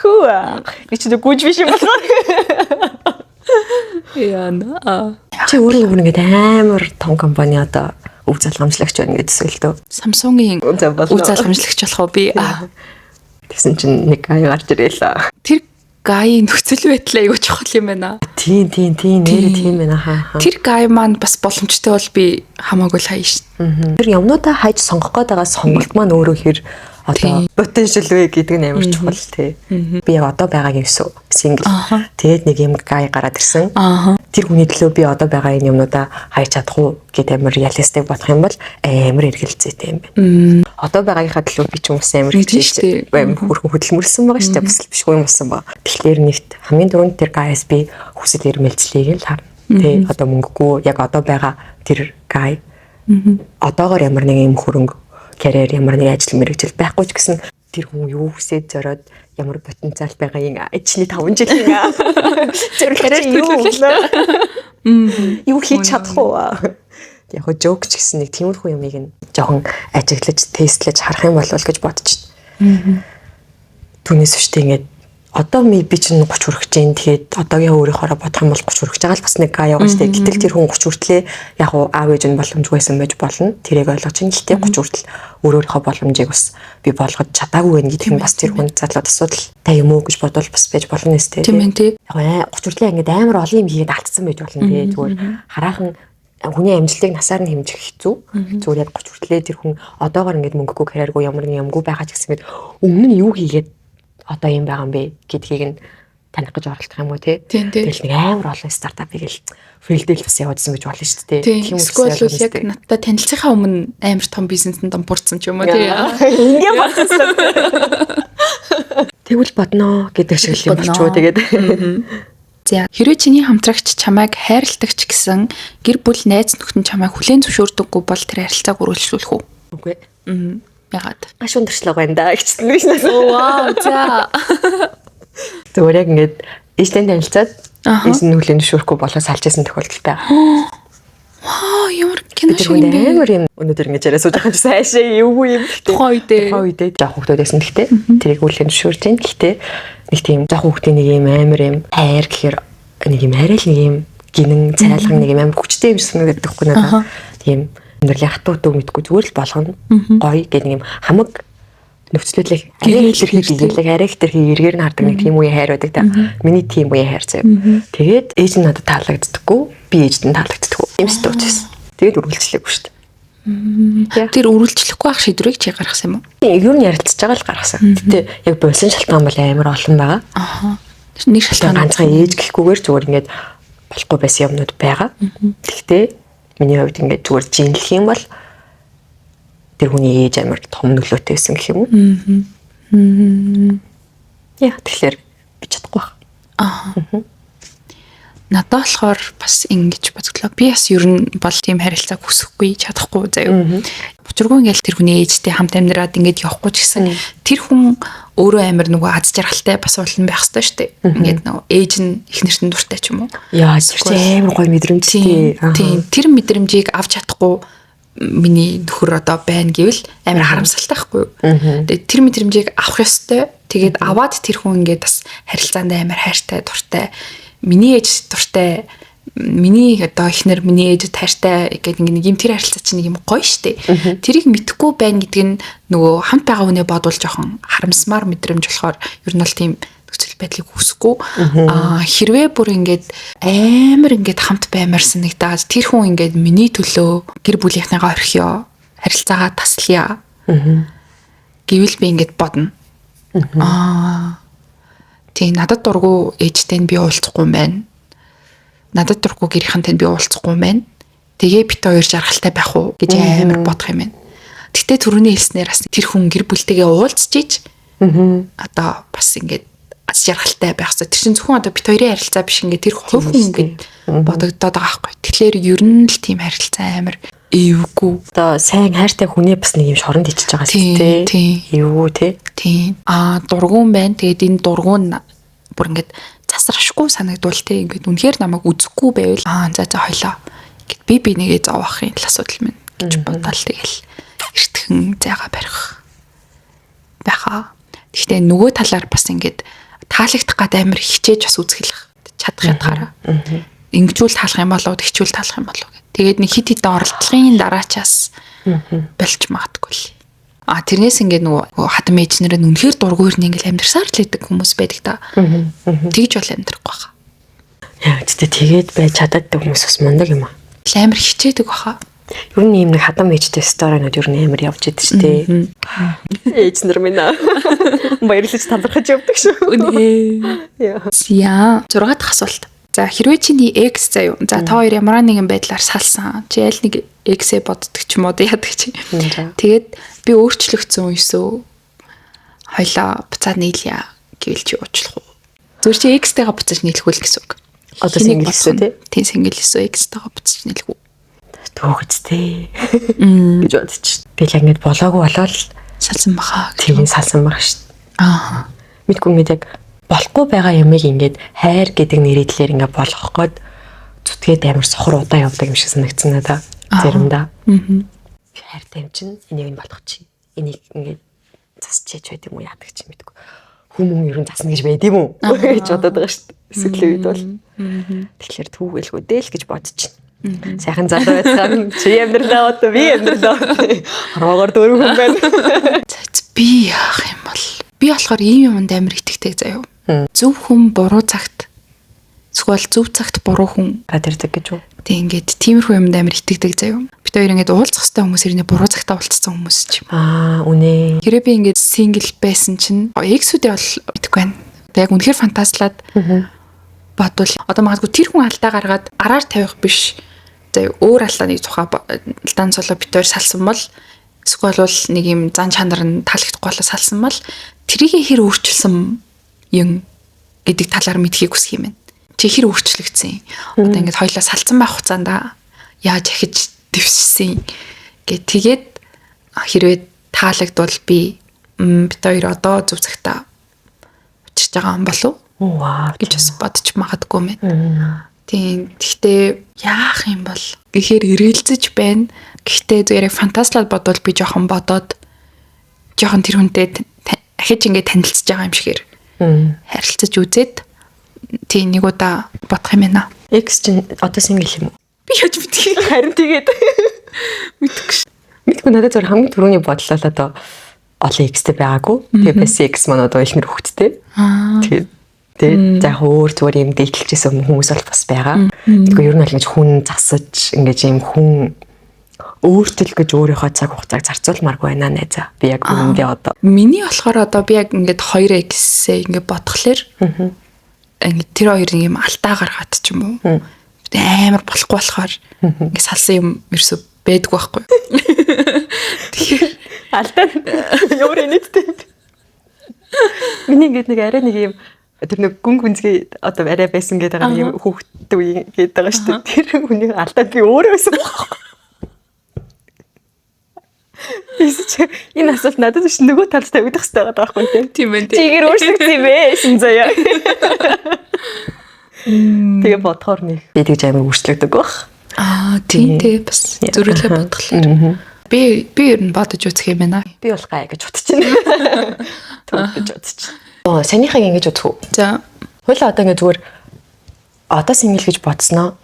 Хүү. Би ч гүж биш юм байна. Яна. Чи өөрөө ингээд амар том компани одоо өв залгамжлагч байна гэдэг төсөөлтөө. Samsung-ийн өв залгамжлагч болох уу би? Тэгсэн чинь нэг гай гарч ирээлээ. Тэр гай нөхцөл байдал айгуу чухал юм байна. Тийм нэр тийм байна хаа. Тэр гай маань бас боломжтой бол би хамаагүй л хаяа шин. Тэр юмнуудаа хайж сонгох гээд байгаа сонголт маань өөрөө хэр одоо потенциал вэ гэдэг нь амар чухал тий. Би яг одоо байгаагийн сингл. Тэгээд нэг юм гай гараад ирсэн. Тэр хүний төлөө би одоо байгаа энэ юмнуудаа хайж чадах уу гэдэг амар реалистик бодох юм бол амар эргэлзээтэй юм байна. Одоо байгаагийнхаа төлөө би ч юм уу амар хичээж хөрхөн хөдөлмөрлсөн байгаа шүү дээ. Бас биш юм болсон ба. Тэгэхээр нэгт хамгийн түрүүнд тэр гайс би хүсэл эрмэлзлийг л харна. Тий одоо мөнгөгүй яг одоо байгаа тэр гай. Одоогоор ямар нэг юм хөрөнгө карьер ямар нэг ажил мэргэжил байхгүй ч гэсэн тэр хүн юу хүсээд зориод ямар потенциал байгаа юм ажлын 5 жилийн зорилго юу хийж чадах уу яг хөө жоок ч гэсэн нэг тиймэрхүү юмыг нь жоохон ажиглаж тестлэж харах юм болов гэж бодчих. Түүнээс үштэй ингээд одоо би чинь 30 хүрэх гэж. Тэгээд одоогийн өөрийнхоороо бодох юм бол 30 хүрэх байгаа л бас нэг га яваа штэ. Гэтэл тэр хүн 30 хүртлээ яг уу аав ээж нь боломжгүй байсан байж болно. Тэрийг ойлгож чинь гэхдээ 30 хүртэл өөрийнхөө боломжийг бас би болгож чадаагүй байх гэдэг нь бас тэр хүн задлаад асуудал та юм уу гэж бодвол бас байж болно нэстэй. Тийм ээ тий. Яг 30 хүртлээ ингээд амар олон юм хийгээд алдсан байж болно тий. Зүгээр хараахан хүний амжилтыг насаар нь хэмжих хэцүү. Зүгээр яг 30 хүртлээ тэр хүн одоогоор ингээд мөнгөгүй карьергүй ямар нэг юмгүй байгаа ч гэсэн ингээд өмнө нь юу хийгээд одоо юм байгаа юм бэ гэдгийг нь таних гэж оролдох юм уу тий. Тэгэл нэг амар олон стартапыг л филдэл бас явуулсан гэж болно шүү дээ. Тийм эсвэл яг надтай танилцахаа өмнө амар том бизнесэнд дампуурсан ч юм уу тий. Ингээ болсон. Тэгвэл бодноо гэдэг шиг л юм болчихоо тэгээд. За хэрвээ чиний хамтрагч чамайг хайрладагч гэсэн гэр бүл найз нөхдөд чамайг хүлээн зөвшөөрдөггүй бол тэр харилцааг үргэлжлүүлэх үү? Үгүй. Ягаад? Гашуун төршлөг байна да гэжсэн биш нэ. Вау за. Зүгээр яг ингээд ээжтэй танилцаад ээж нь хүлээн зөвшөөрөхгүй болоо салж исэн тохиолдол байгаа. Вау ямар кино шиг юм бэ? Амар юм. Өнөөдөр ингэж яриа сууж байгаа юм сайшаа юу юм бэ? Тухайн үедээ жоох хүүхдүүд байсан гэхдээ тэрийг хүлээн зөвшөөрч जैन. Гэхдээ нэг тийм жоох хүүхдийн нэг юм амар юм хайр гэхээр нэг юм арай л нэг юм гинэн цайлган нэг юм амар хүчтэй юм шиг санагддаг хгүй надад. Тийм өндөрлөлийн хатуу дүү мэдгүй зүгээр л болгоно. Гоё гэх нэг юм хамаг нөхцөлөдлийг арай их тэрхий эргээр нь хардаг нэг тийм үе хайр байдаг та. Миний тийм үе хайр заяа. Тэгээд ээж нь надад таалагддаггүй, би ээжд нь таалагддаггүй. Ийм стуц байсан. Тэгээд үргэлжлэхгүй шүү дээ. Тэр үргэлжлэхгүй ах шийдвэрийг чи гаргасан юм уу? Тийм, ер нь ярилцж байгаа л гаргасан. Гэтэ яг болсон шалтгаан бол амар олон байгаа. Нэг шалтгаан ганцхан ээж гэхгүйгээр зүгээр ингээд болохгүй байсан юмнууд байгаа. Гэхдээ миний хувьд ингээд зүгээр жинлэх юм бол тэр хүний ээж амар том нөлөөтэй байсан гэх юм уу? Яа, тэгэхээр би чадахгүй байна. Надад болохоор бас ингэж бодлоо. Би бас ер нь бол тийм харилцааг хүсэхгүй, чадахгүй заяа. Учиргүй ингээл тэр хүний ээжтэй хамт амьдраад ингэж явахгүй ч гэсэн тэр хүн өөрөө амар нөгөө аз жаргалтай бас уулан байх хэрэгтэй шүү дээ. Ингээд нөгөө ээж нь их нэртэн дуртай ч юм уу. Яа, амар гоё мэдрэмжтэй. Тийм, тэр мэдрэмжийг авч чадахгүй миний нөхөр одоо байна гэвэл амар харамсалтай байхгүй юу. Тэгээд тэр мэдрэмжийг авах ёстой. Тэгээд аваад тэр хүн ингээд бас харилцаанд амар хайртай, дуртай. Миний ээж дуртай, миний одоо ихнэр миний ээж хайртай гэдэг нэг юм тэр харилцаа чинь нэг юм гоё штэ. Тэрийг мэдхгүй байна гэдэг нь нөгөө хамт байгаа хүнээ бодвол жоохон харамсмаар мэдрэмж болохоор ер нь бол тийм нөхцөл байдлыг үүсэхгүй. Хэрвээ бүр ингээд амар ингээд хамт баймаар санагдаад тэр хүн ингээд миний төлөө гэр бүлийнхнийгаа орхиё, харилцаагаа таслая. Гэвэл би ингээд бодно. Тийм надад дургу ээжтэй нь би уулзахгүй юм байна. Надад дургу гэрийнхэнтэй би уулзахгүй юм байна. Тэгээ бит хоёр жаргалтай байх уу гэж амар бодох юм байна. Гэтэ түрүүний хэлснээр бас тэр хүн гэр бүлтэйгээ уулзчиж одоо бас ингээд аз жаргалтай байх хэрэгтэй. Тэр чинь зөвхөн одоо бит хоёрын харилцаа биш ингээд тэр хувь хүн ингээд бодогдоод байгаа байхгүй. Тэгэхээр ер нь л тийм харилцаа амар эвгүй. Одоо сайн хайртай хүнээ бас нэг юм шоронд ичиж байгаа шүү дээ. Эвгүй тий. Тийм. Дургуун байна. Тэгээд энэ дургуун бүр ингээд засрашгүй санагдвал тий. Ингээд үнэхээр намайг үзэхгүй байвал за хойлоо. Гэт би нэгээ зовоохын л асуудал минь гэж бодвол тэгэл эртхэн зайгаа барих байхаа. Гэхдээ нөгөө талаар бас ингээд таалагдах гад амар хичээж бас үзгэлэх чадах ятгаараа. Ингэжүүл таалах юм болоо, тэгчүүл таалах юм болоо. Тэгээд нэг хит хитэн оролдлогын дараачаас болж магадгүй л. Тэрнээс ингээд нөгөө хатам ээжнэр нь үнэхээр дургуйр нь ингээд амьдрсаар л идэг хүмүүс байдаг та. Тэгж бол амьдрахгүй баха. Яа, тэгээд байж чаддаг хүмүүс бас мундаг юм аа. Амар хичээдэг баха. Ер нь юм нэг хатам ээжтэй сторонууд ер нь амар явж идэв шүү дээ. Ээжнэр минь баярлаж талархаж явдаг шүү. Үнэ. Яа, 6 дахь асуулт. За хэрвээ чиний X заяа. За та хоёр ямар нэгэн байдлаар салсан. Чи аль нэг X-ээ боддог ч юм уу яадаг чи. Тэгээд би өөрчлөгдсөн үесөө хоёлаа буцаад нийлъя гэвэл чи уучлах уу? Зүгээр чи X-тэйгээ буцаж нийлэх үл гэсэн үг. Одоо single гэсэн тий. Тийм single гэсэн X-тэйгээ буцаж нийлэх үү? Төгөцтэй гэж бодчих. Би л ингэж болоогүй болоод салсан баха. Тийм салсан баха шүү. Мэдгүй ингэж яг болохгүй байгаа юмыг ингэж хайр гэдэг нэрийдлэр ингэ болгох гээд зүтгээд амар сохор удаа явдаг юм шиг санагдсан надаа. Заримдаа. Хайртай юм чинь энийг нь болгох чи. Энийг ингэ засчиж байт юм уу яадаг чи мэдгүй. хүмүүс ер нь засна гэж байд юм уу гэж бодоод байгаа шүү дээ. Эсвэл үед бол. Тэгэхээр түүгэлгүй дээ л гэж бодчихно. Сайхан залуу байцгаан чи амьдралаа одоо би амьдралаа. Ороогоор дөрөв хүн байна. Би яах юм бол? Би болохоор ийм юмд амар итгэдэг заяа. Зөв хүн буруу цагт эсвэл зөв цагт буруу хүн гадэрдэг гэж үү? Тэг ингээд тиймэрхүү юмд амар итгэдэг заяа. Бид хоёр ингээд уулзах хэвээр хүмүүс ирнэ буруу цагтаа уулзсан хүмүүс ч юм. Үнэ. Хэрэг би ингээд сингл байсан чинь эксүүдээ бол итгэхгүй байна. Тэг яг үнэхээр фантазлаад бодвол одоо магадгүй тэр хүн алдаа гаргаад араар тавих биш. Тэг өөр алдааны тухай алдаан цолоо бид хоёр салсан бол эсвэл бол нэг юм зан чанар нь таалагдахгүй болоо салсан бол тэрийг хэр өөрчилсөн юм гэдэг талаар мэдхийг хүсэх юм байна. Чи хэр өөрчлөгдсөн. Одоо ингээд хоёлаа салсан байх хугацаанд яаж ахиж дэвшсэн гэд тэгээд хэрвээ таалагдвал би бид хоёр одоо зөв цагтаа учирч байгаа юм болов гэж бас бодож магадгүй мэн. Тийм. Гэхдээ яах юм бол гэхээр ирээлзэж байна. Гэхдээ зүгээр фантазлаад бодвол би жоохон бодоод жоохон тэр хүнтэй ахиж ингээд танилцж байгаа юм шигээр харилцаж үзээд тийм нэг удаа бодох юм байна. X чинь одоо сингл юм уу? Би яаж мэдхий? Харин тэгээд мэдгүй. Мэдгүй надад зөв хамгийн түрүүний бодлоо л одоо олон X-тэй байгаагүй. Тэгээд бас X маань одоо ихнэр хөвгттэй. Тэгээд яг өөр зүгээр юм дээдлжсэн хүмүүс бол бас байгаа. Тэгэхгүй ер нь бол ингэж хүн засаж ингэж юм хүн өөртөл гэж өөрийнхөө цаг хугацааг зарцуулмааргүй байна найзаа. Би яг үүндээ одоо. Миний болохоор одоо би яг ингээд 2X-ээ ингээд бодхолоор ингээд тэр хоёр юм алдаа гаргаад ч юм уу. Амар болохгүй болохоор ингээд салсан юм ерөөсөө байдгүй байхгүй. Тэгэхээр алдаа ямар инээдтэй. Миний ингээд нэг арай нэг юм тэр нэг гүн гүнзгий одоо арай байсан гэдэг нэг юм хүүхдтэй үе гэдэг байгаа шүү дээ. Тэр хүний алдаад би өөрөө байсан байхгүй. Энэ асуулт надад биш нөгөө талд тавигдах хэрэгтэй байгаа байхгүй тийм. Тийм ээ. Чигээр өөрчлөгдсөн юм бэ шинзаяа. Тэгээ бодохоор нэг би тэгж амар өөрчлөгдөг баг. Тийм бас зөрүүлээ бодглоо. Би ер нь бодож үзэх юм байна. Би бол гай гэж бодчихно. Төв гэж бодчих. Санийхаг ингэж бодох уу? За. Хойлоо одоо ингэ зүгээр одоо сингл гэж бодсноо.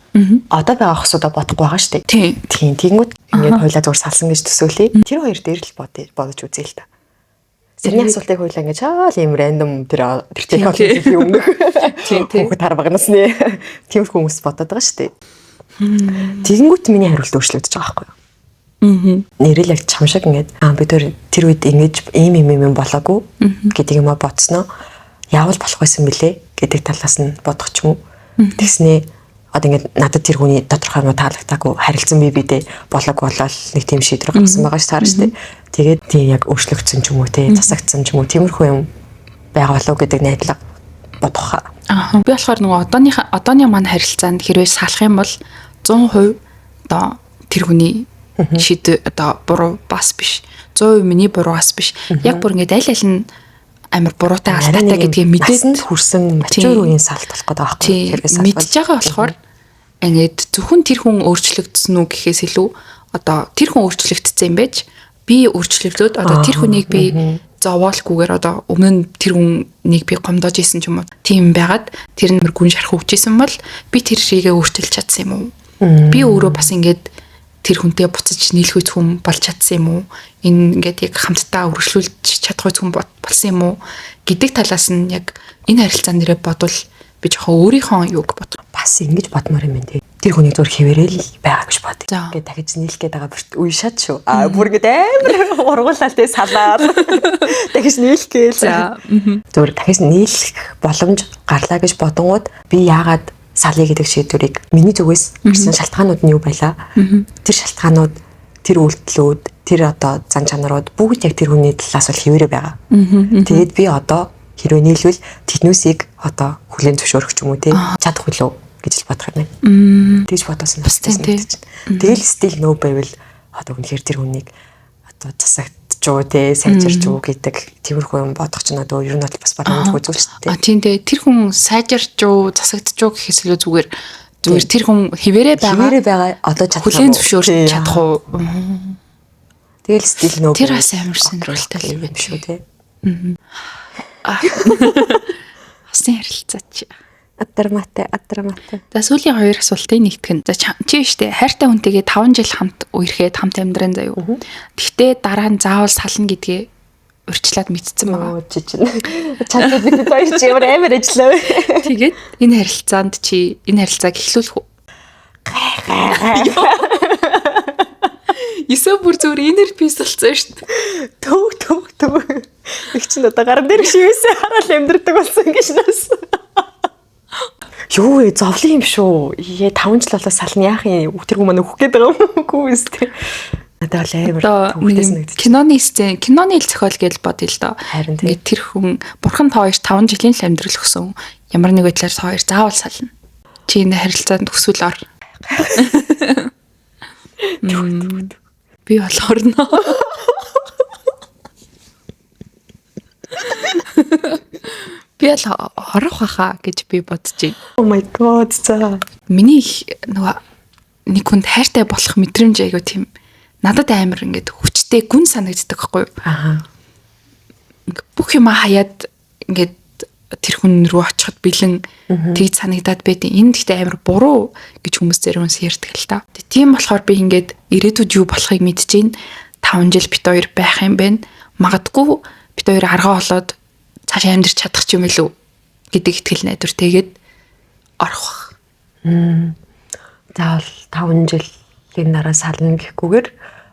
Одоо байгаа хосуудаа бодохгүй байгаа шүү дээ. Тийм. Тэнгүүд ингээд хойлоо зүгээр салсан гэж төсөөлье. Тэр хоёр дээр л бодож үзье л та. Сэрний асуултыг хойлоо ингэж ийм рандом тэр технологи өмнөх. Тийм. Хүүхэд харбагнаас нэ. Тиймэрхүү хүмүүс бодоод байгаа шүү дээ. Тэнгүүд миний хариулт өөрчлөгдөж байгаа байхгүй юу? Нэрэл яг чам шиг ингээд бид тэр үед ингэж ийм болоогүй гэдэг юм а бодсноо яавал болох байсан бэлээ гэдэг талаас нь бодох ч юм уу. Тэгснээ одоо ингээд надад тэр хүний тодорхой юм таалагдаагүй харилцан бидээ болоогүй болол нэг тийм шийдвэр гаргасан байгаа ш таарна шүү дээ. Тэгээд тийм яг өөрчлөгдсөн ч юм уу те засагдсан ч юм уу тиймэрхүү юм байгаа болов гэдэг найдлага бодох. Би болохоор нөгөө одооны маань харилцаанд хэрвээ салах юм бол 100% одоо тэр хүний шийдвэр одоо буруу бас биш. 100% миний буруу бас биш. Яг бүр ингээд аль нь амар буруутай алдаатай гэдгийг мэдээд хүрсэн мачуур үеийн салт болох гэдэг аахгүй. Тэргээс мэдж байгаа болохоор ингээд зөвхөн тэр хүн өөрчлөгдсөн үү гэхээс илүү одоо тэр хүн өөрчлөгдсөн юм байж би өөрчлөгдөөд одоо тэр хүнийг би зовоолгүйгээр одоо өмнө нь тэр хүнийг би гомдоож исэн ч юм уу тийм байгаад тэр нэр гүн шарах хөвчээсэн бол би тэр шигээ өөрчилж чадсан юм уу? Би өөрөө бас ингээд тэр хүнтэй буцаж нийлхүйц хүн болж чадсан юм уу? Энэ ингээд яг хамтдаа өргөжлүүлж чадах хүн болсон юм уу? Гэдэг талаас нь яг энэ харилцаан нэрээ бодвол би жоохон өөрийнхөө юуг бодох. Бас ингэж бодмоор юм байна. Тэр хүнийг зур хിവэрэл байгаа гэж бод. Ингээд дахиж нийлэх гээд байгаа бүрт үе шат шүү. Бүр ингээд амар ургуулалтай салаад дахиж нийлэх гээл. Зур дахиж нийлэх боломж гарлаа гэж бодонгууд би яагаад салъя гэдэг шийдвэрийг миний зүгээс ирсэн шалтгаанууд нь юу байлаа? Тэр шалтгаанууд, тэр үйлдэлүүд, тэр одоо зан чанарууд бүгд яг тэр хүний талаас бол хിവэрэ байгаа. Тэгээд би одоо хэрвээ нийлвэл тэднүүсийг одоо хүлээн зөвшөөрөх ч юм уу тий чадах үлээ гэж л бодох юм байна. Тэгж бодосон бас тийм. Тэгэл стил нөө байвал одоо үнэхээр тэр хүнийг одоо засагдж уу тий сайжирч уу гэдэг тиймэрхүү юм бодох ч надад ер нь бол бас боломжгүй зүйл шүү дээ. Тийм дээ тэр хүн сайжирч уу засагдж уу гэхээс илүү зүгээр тэр хүн хിവэрэ байгаа одоо чадах хүлээн зөвшөөрч чадах уу. Тэгэл стил нөө тэр бас амар сонирхолтой юм шүү тий. Хосын харилцаа чи. Адраматай. За сүүлийн 2 асуултын нэгтгэх нь. За чи штэ хайртай хүнтэйгээ 5 жил хамт үерхэд хамт амьдран заяа. Гэхдээ дараа нь заавал сална гэдгээ урьдчилаад мэдсэн байгаа. Жижиг. Чадвар бид хоёр чи ямар амар ажиллаа вэ? Тэгээд энэ харилцаанд чи энэ харилцааг эхлүүлэх үү? Эсвэл бүр зүгээр inner peace болцсон шүү дээ. Төв. Их ч надаа гаран дээр шивээсээ хараад амьдрдаг болсон гэж наас. Юу вэ? Зовлон юм шүү. 5 жил болоо сална яах юм? Тэргүй маань өөх гээд байгаа юм уу үстэй. Надад амар төвхтэйс нэгдэж. Киноны сцен, киноны ил зохиол гэж бодъё л доо. Харин ингээд тэр хүн бурхан та хоёр 5 жилийн л амьдрал өгсөн. Ямар нэг байдлаар та хоёр заавал сална. Чи энэ харилцаанд төсвөл ор. Би болохоор би л орох хаа гэж би бодож байна. Oh my god за. Миний нөгөө нэг хүнд хайртай болох мэдрэмж айгу тийм надад амар ингээд хүчтэй гүн санагддаг байхгүй юу? Аа. Бүх юм хаяад ингээд тэр хүн рүү очиход бэлэн тэгж санагдаад байдیں۔ Энэ гэхдээ амар буруу гэж хүмүүс зэрэгс ярьдаг л та. Тийм болохоор би ингээд ирээдүйд юу болохыг мэдэж байна. 5 жил бит хоёр байх юм байна. Магадгүй бит хоёр аргаа болоод цаашаа амьдрч чадах ч юм илүү гэдэг итгэл найдвар тэгээд орох. Заавал 5 жилийн дараа сална гэхгүйгээр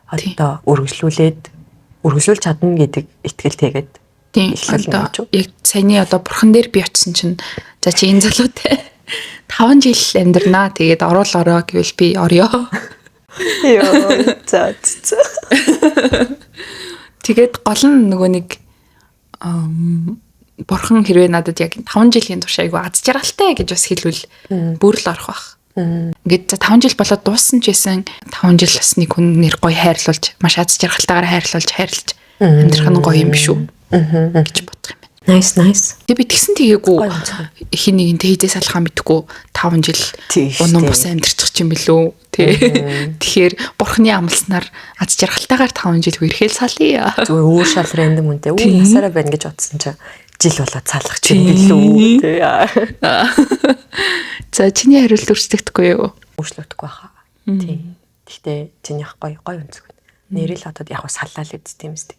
одоо өргөжлүүлж чадна гэдэг итгэл тэгээд тийм одоо яг саяны одоо бурхан дээр би очисон чинь за чи энэ залуутай 5 жил амьдрнаа тэгээд ороо гэвэл би орё. Йоо за. Тэгээд гол нь нөгөө нэг бурхан хэрвээ надад яг 5 жилийн турш айгу аз жаргалтай гэж бас хэлвэл бүр л орох бах. Ингээд за 5 жил болоод дууссан ч гэсэн 5 жил бас нэг хүн нэр гоё хайрлуулж маш аз жаргалтайгаар хайрлаж амьдрах нь гоё юм биш үү гэж бодох юм байна. Nice. Тэг би тэгсэн тэгээгүй хин нэгэнтэй хийдээс алхаа мэдгүй 5 жил унан бус амьдрчих юм билүү тий. Тэгэхээр бурхны амлснаар аз жаргалтайгаар 5 жил үерхэл салъя. Зүгээр өөр шал рэндом үнтэй өөр насаараа байна гэж бодсон чинь жил болоод салах юм билүү тий. За чиний хариулт өрсөлдөгдөхгүй юу? Өрсөлдөхгүй баха. Тий. Гэхдээ чиний гоё өнцөг. Нэрэл одоо яг саллаа л үст тийм үст.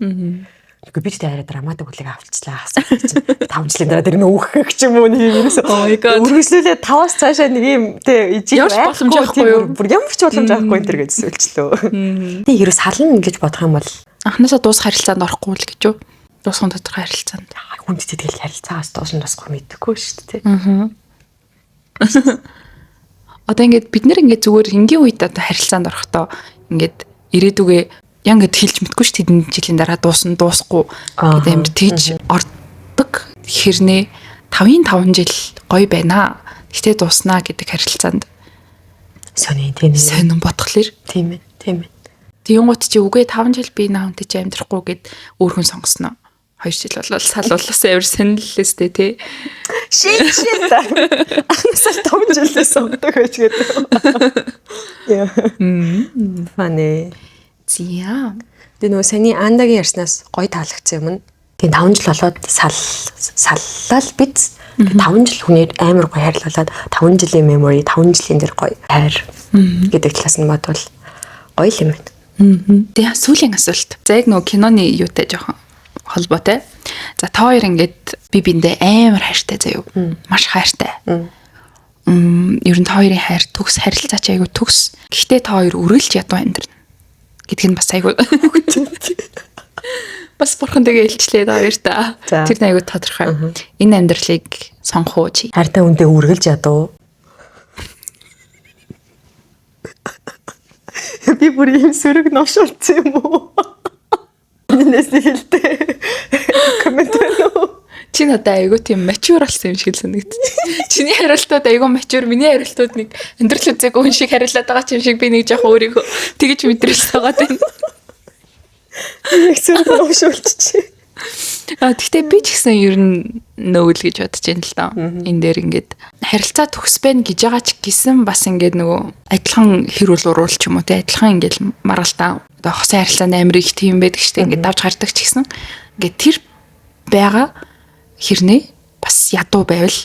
Үгүй би тэгээ арай драматик хүлээг авчилаа. 5 жилийн дараа тэр нөөхөх ч юм уу нэг юм ерөөсөө. Oh my god. Үргэлжлүүлээ 5-аас цаашаа нэг юм тий ижил байхгүй юу? Бүр ямар ч боломж авахгүй энэ төр гэж зөвлчлөө. Тий ерөөс сална гэж бодох юм бол анхнаасаа дуус харилцаанд орохгүй л гэж юу? Дуусхан тодорхой харилцаанд. Хүнтэй тэгэл харилцаагаас дуусна тасгүй мэдэхгүй шүү дээ. Одоо ингээд бид нэр ингээд зүгээр энгийн үед одоо харилцаанд орохдоо ингээд ирээдүгээ яг ингээд хэлж мэдгүй шүү дээ. Тэдэн жилийн дараа дуусахгүй гэдэг юм тийж ордог хэрнээ 5 жил гоё байна. Гэтэ дуснаа гэдэг харилцаанд сони тийм бодглохлоор тийм ээ. Тэнгуут чи үгүй 5 жил би наантай чи амьдрахгүй гэд өөр хүн сонгосноо. 2 жил болол салуулаас авир сониллээс тий. Shit. Анасаа 5 жилээс сонгодог байж гэдэг. Яа. Funny. Зя. Тэгээ нөгөө саний андагийн ярьснаас гоё таалагдсан юм нь. Тэгээ 5 жил болоод саллал биз. 5 жил хүнээр амар гоё хайрлуулад 5 жилийн memory 5 жилийн дээр гоё хайр гэдэг талаас нь бодвол гоё юм байна. Тэгээ сүүлийн асуулт. За яг нөгөө киноны юутай жоохон холбоотой. За та хоёр ингээд би биндээ амар хайртай заяа. Маш хайртай. Ер нь та хоёрын хайр төгс харилцаа ч айгу төгс. Гэхдээ та хоёр үргэлж ядуу амьдрна гэдг нь бас айгу бас бурхан тэгээ илчлээ та хоёртаа. Тэр нь айгу тодорхой. Энэ амьдралыг сонгох уу чи? Хайртай хүндээ үргэлж ядуу. Би бүр юм сөрөг новшолцсон юм уу? Энэс хэлтэй. Коммент байна. Чи надад айгу тийм mature болсон юм шиг санагдчих. Чиний хариултууд айгу mature, миний хариултууд нэг амьдрал үзег хүн шиг хариулаад байгаа ч юм шиг би нэг жоох өөрийгөө тэгэж мэдрэлсэн байгаа тийм. Яг сөрөг новшолцчих. Гэхдээ би ч гэсэн ер нь нөөл гэж бодож байна л даа. Энэ дээр ингээд харилцаа төгс байна гэж байгаа ч гэсэн бас ингээд нөгөө адилхан хэрүүл уруул ч юм уу те адилхан ингээд маргалтаа одоо хосын харилцааны амир их тийм байдаг штэ ингээд давж гардаг ч гэсэн ингээд тэр байгаа хэрнээ бас ядуу байвал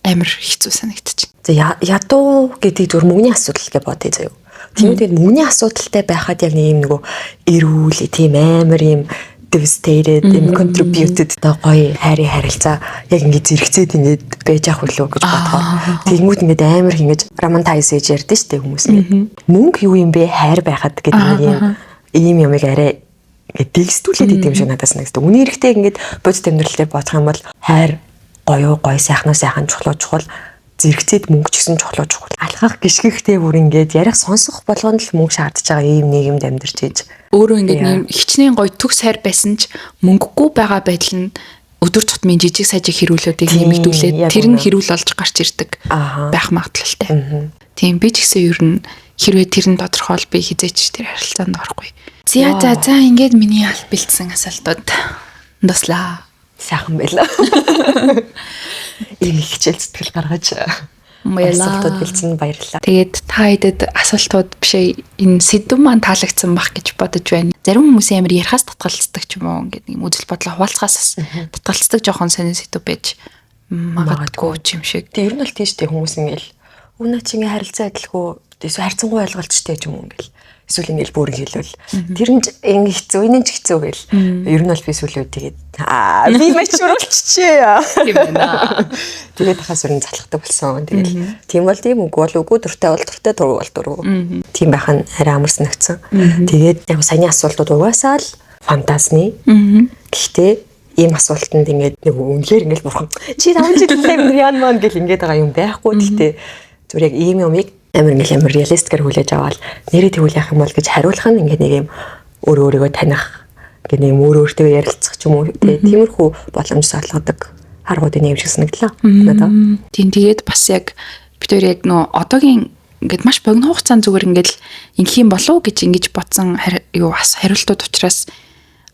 амар хэцүү санагдчих. За ядуу гэдэг зүгээр мөнгөний асуудал гэж бодъё заяа. Тэгээд мөнгөний асуудалтай байхад яг нэг юм нөгөө эрүүл тийм амар юм devastated, contributed та гоё хайрын харилцаа яг ингэж зэрэгцээд ингэж байж ах үлээ гэж бодохоор тэгмүүд ингэж амар ингэж romanticize хийж ярьдэн штэ хүмүүс ингэ. Мөнгө юу юм бэ? Хайр байхад гэдэг нэг ийм юмыг арай ингэ дэлгэстүүлээд идэм шиг надад санагдав. Үний эрэхтэй ингэж бодит амьдралаар бодох юм бол хайр гоё сайхнаа сайхан чухал зэрэгцээд мөнгө ч гэсэн чухал. Алхах гიშгэхтэй бүр ингээд ярих сонсох болгонд л мөнгө шаардж байгаа ийм нийгэмд амьдарч ийж. Өөрөө ингээд нэм хичнээн гоё төгс хайр байсан ч мөнгөгүй байгаа байдал нь өдөр тутмын жижиг сажиг хэрүүлүүдийг нэмэгдүүлээд тэр нь хэрүүл олж гарч ирдэг байх магадлалтай. Тийм би ч гэсэн ер нь хэрвээ тэр нь тодорхойл би хизээч тэр харилцаанд орохгүй. За ингээд миний аль бэлдсэн асуултууд дуслаа. Сайхан байлаа. Ийм хичээл зүтгэл гаргаж асуултууд бэлдсэн баярлалаа. Тэгээд та хэдэд асуултууд бишээ энэ сэдв маань таалагдсан бах гэж бодож байна. Зарим хүмүүс амар ярихаас татгалцдаг ч юм уу ингээд нэг үзэл бодлоо хуваалцахаас татгалцдаг жоохон сонир сэдв байж магадгүй юм шиг. Тэг ер нь л тийштэй хүмүүс ингээл өнөө чи ингээ харилцаа адилгүй эсвэл харьцангуй ойлголцтой ч юм уу ингээл эсвэл ингээл бүр хэлвэл тэр нь ингээ хэцүү энэ ч хэцүү гэл ер нь бол би сүлөө тэгээд би мачруулчихъя тийм байна. Тэгээд хас өрн залхдаг болсон. Тэгэл тийм бол тийм үгүй бол үгүй дуртай бол дуртай дургүй бол дургүй. Тийм байх нь арай амар санагдсан. Тэгээд яг саяны асуултууд угаасаа л фантазны. Гэхдээ ийм асуултанд ингээд нэг үнээр ингээд бурхан чи 5 жил лайв яан маань гэл ингээд байгаа юм байхгүй. Гэхдээ зүгээр яг ийм юмыг амар реалистикээр хүлээж аваад нэрээ тэгвэл яах юм бол гэж хариулах нь ингээд нэг юм өөрийгөө таних гэдэг нэг өөртөө ярилцах ч юм уу тиймэрхүү боломж олгодог аргуудын нэм шиг санагдлаа надад. Тийм тэгээд бас яг бид хоёр яг нөө одоогийн ингээд маш богино хугацаанд зүгээр ингээд ингэх юм болов гэж ингэж бодсон хариултууд учраас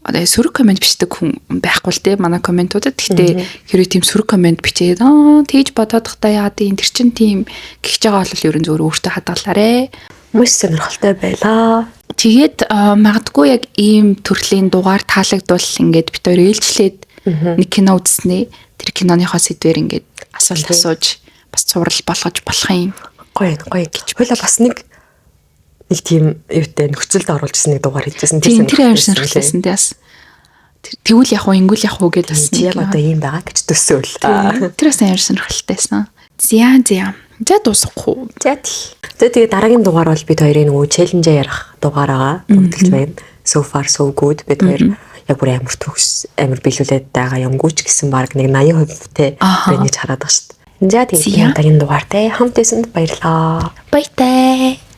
одоо сөрөг комент бичдэг хүн байхгүй л те манай комментуудад. Гэхдээ хэрвээ тийм сөрөг коммент бичээд тэгж бодоод тахта яа тийм тэр чин тийм гихж байгаа бол ерөн зөвөр өөртөө хадгалаарэ. Маш сонирхолтой байлаа. Тэгээд магадгүй яг ийм төрлийн дугаар таалагдвал ингээд бид хоёр ээлжлээд нэг кино үзснээ тэр киноныхоо сэдвэр ингээд асуулт асууж бас цуврал болгож болох юм. Гоё гэж. Хойлоо бас нэг тийм юутай нөхцөлд оруулжсэн нэг дугаар хийжсэн. Тэр амар сонирхолтой бас. Тэгвэл яг уу ингүүл яг уу гэдэг бас яг одоо ийм байгаа гэж төсөөл. Тэр бас амар сонирхолтойсэн. За дуусахгүй. За тэгээд дараагийн дугаар бол бид хоёрын нөгөө челленжээ ярих дугаар байгаа. Төгтөлж байна. So far so good. Бид хоёр яг бүр амар төгс амар биелүүлээд байгаа юмгүй ч гэсэн баг нэг 80% те гэж хараад байгаа шүү дээ. За тэгээд дараагийн дугаартай хамт байсанд баярлалаа. Баяртай.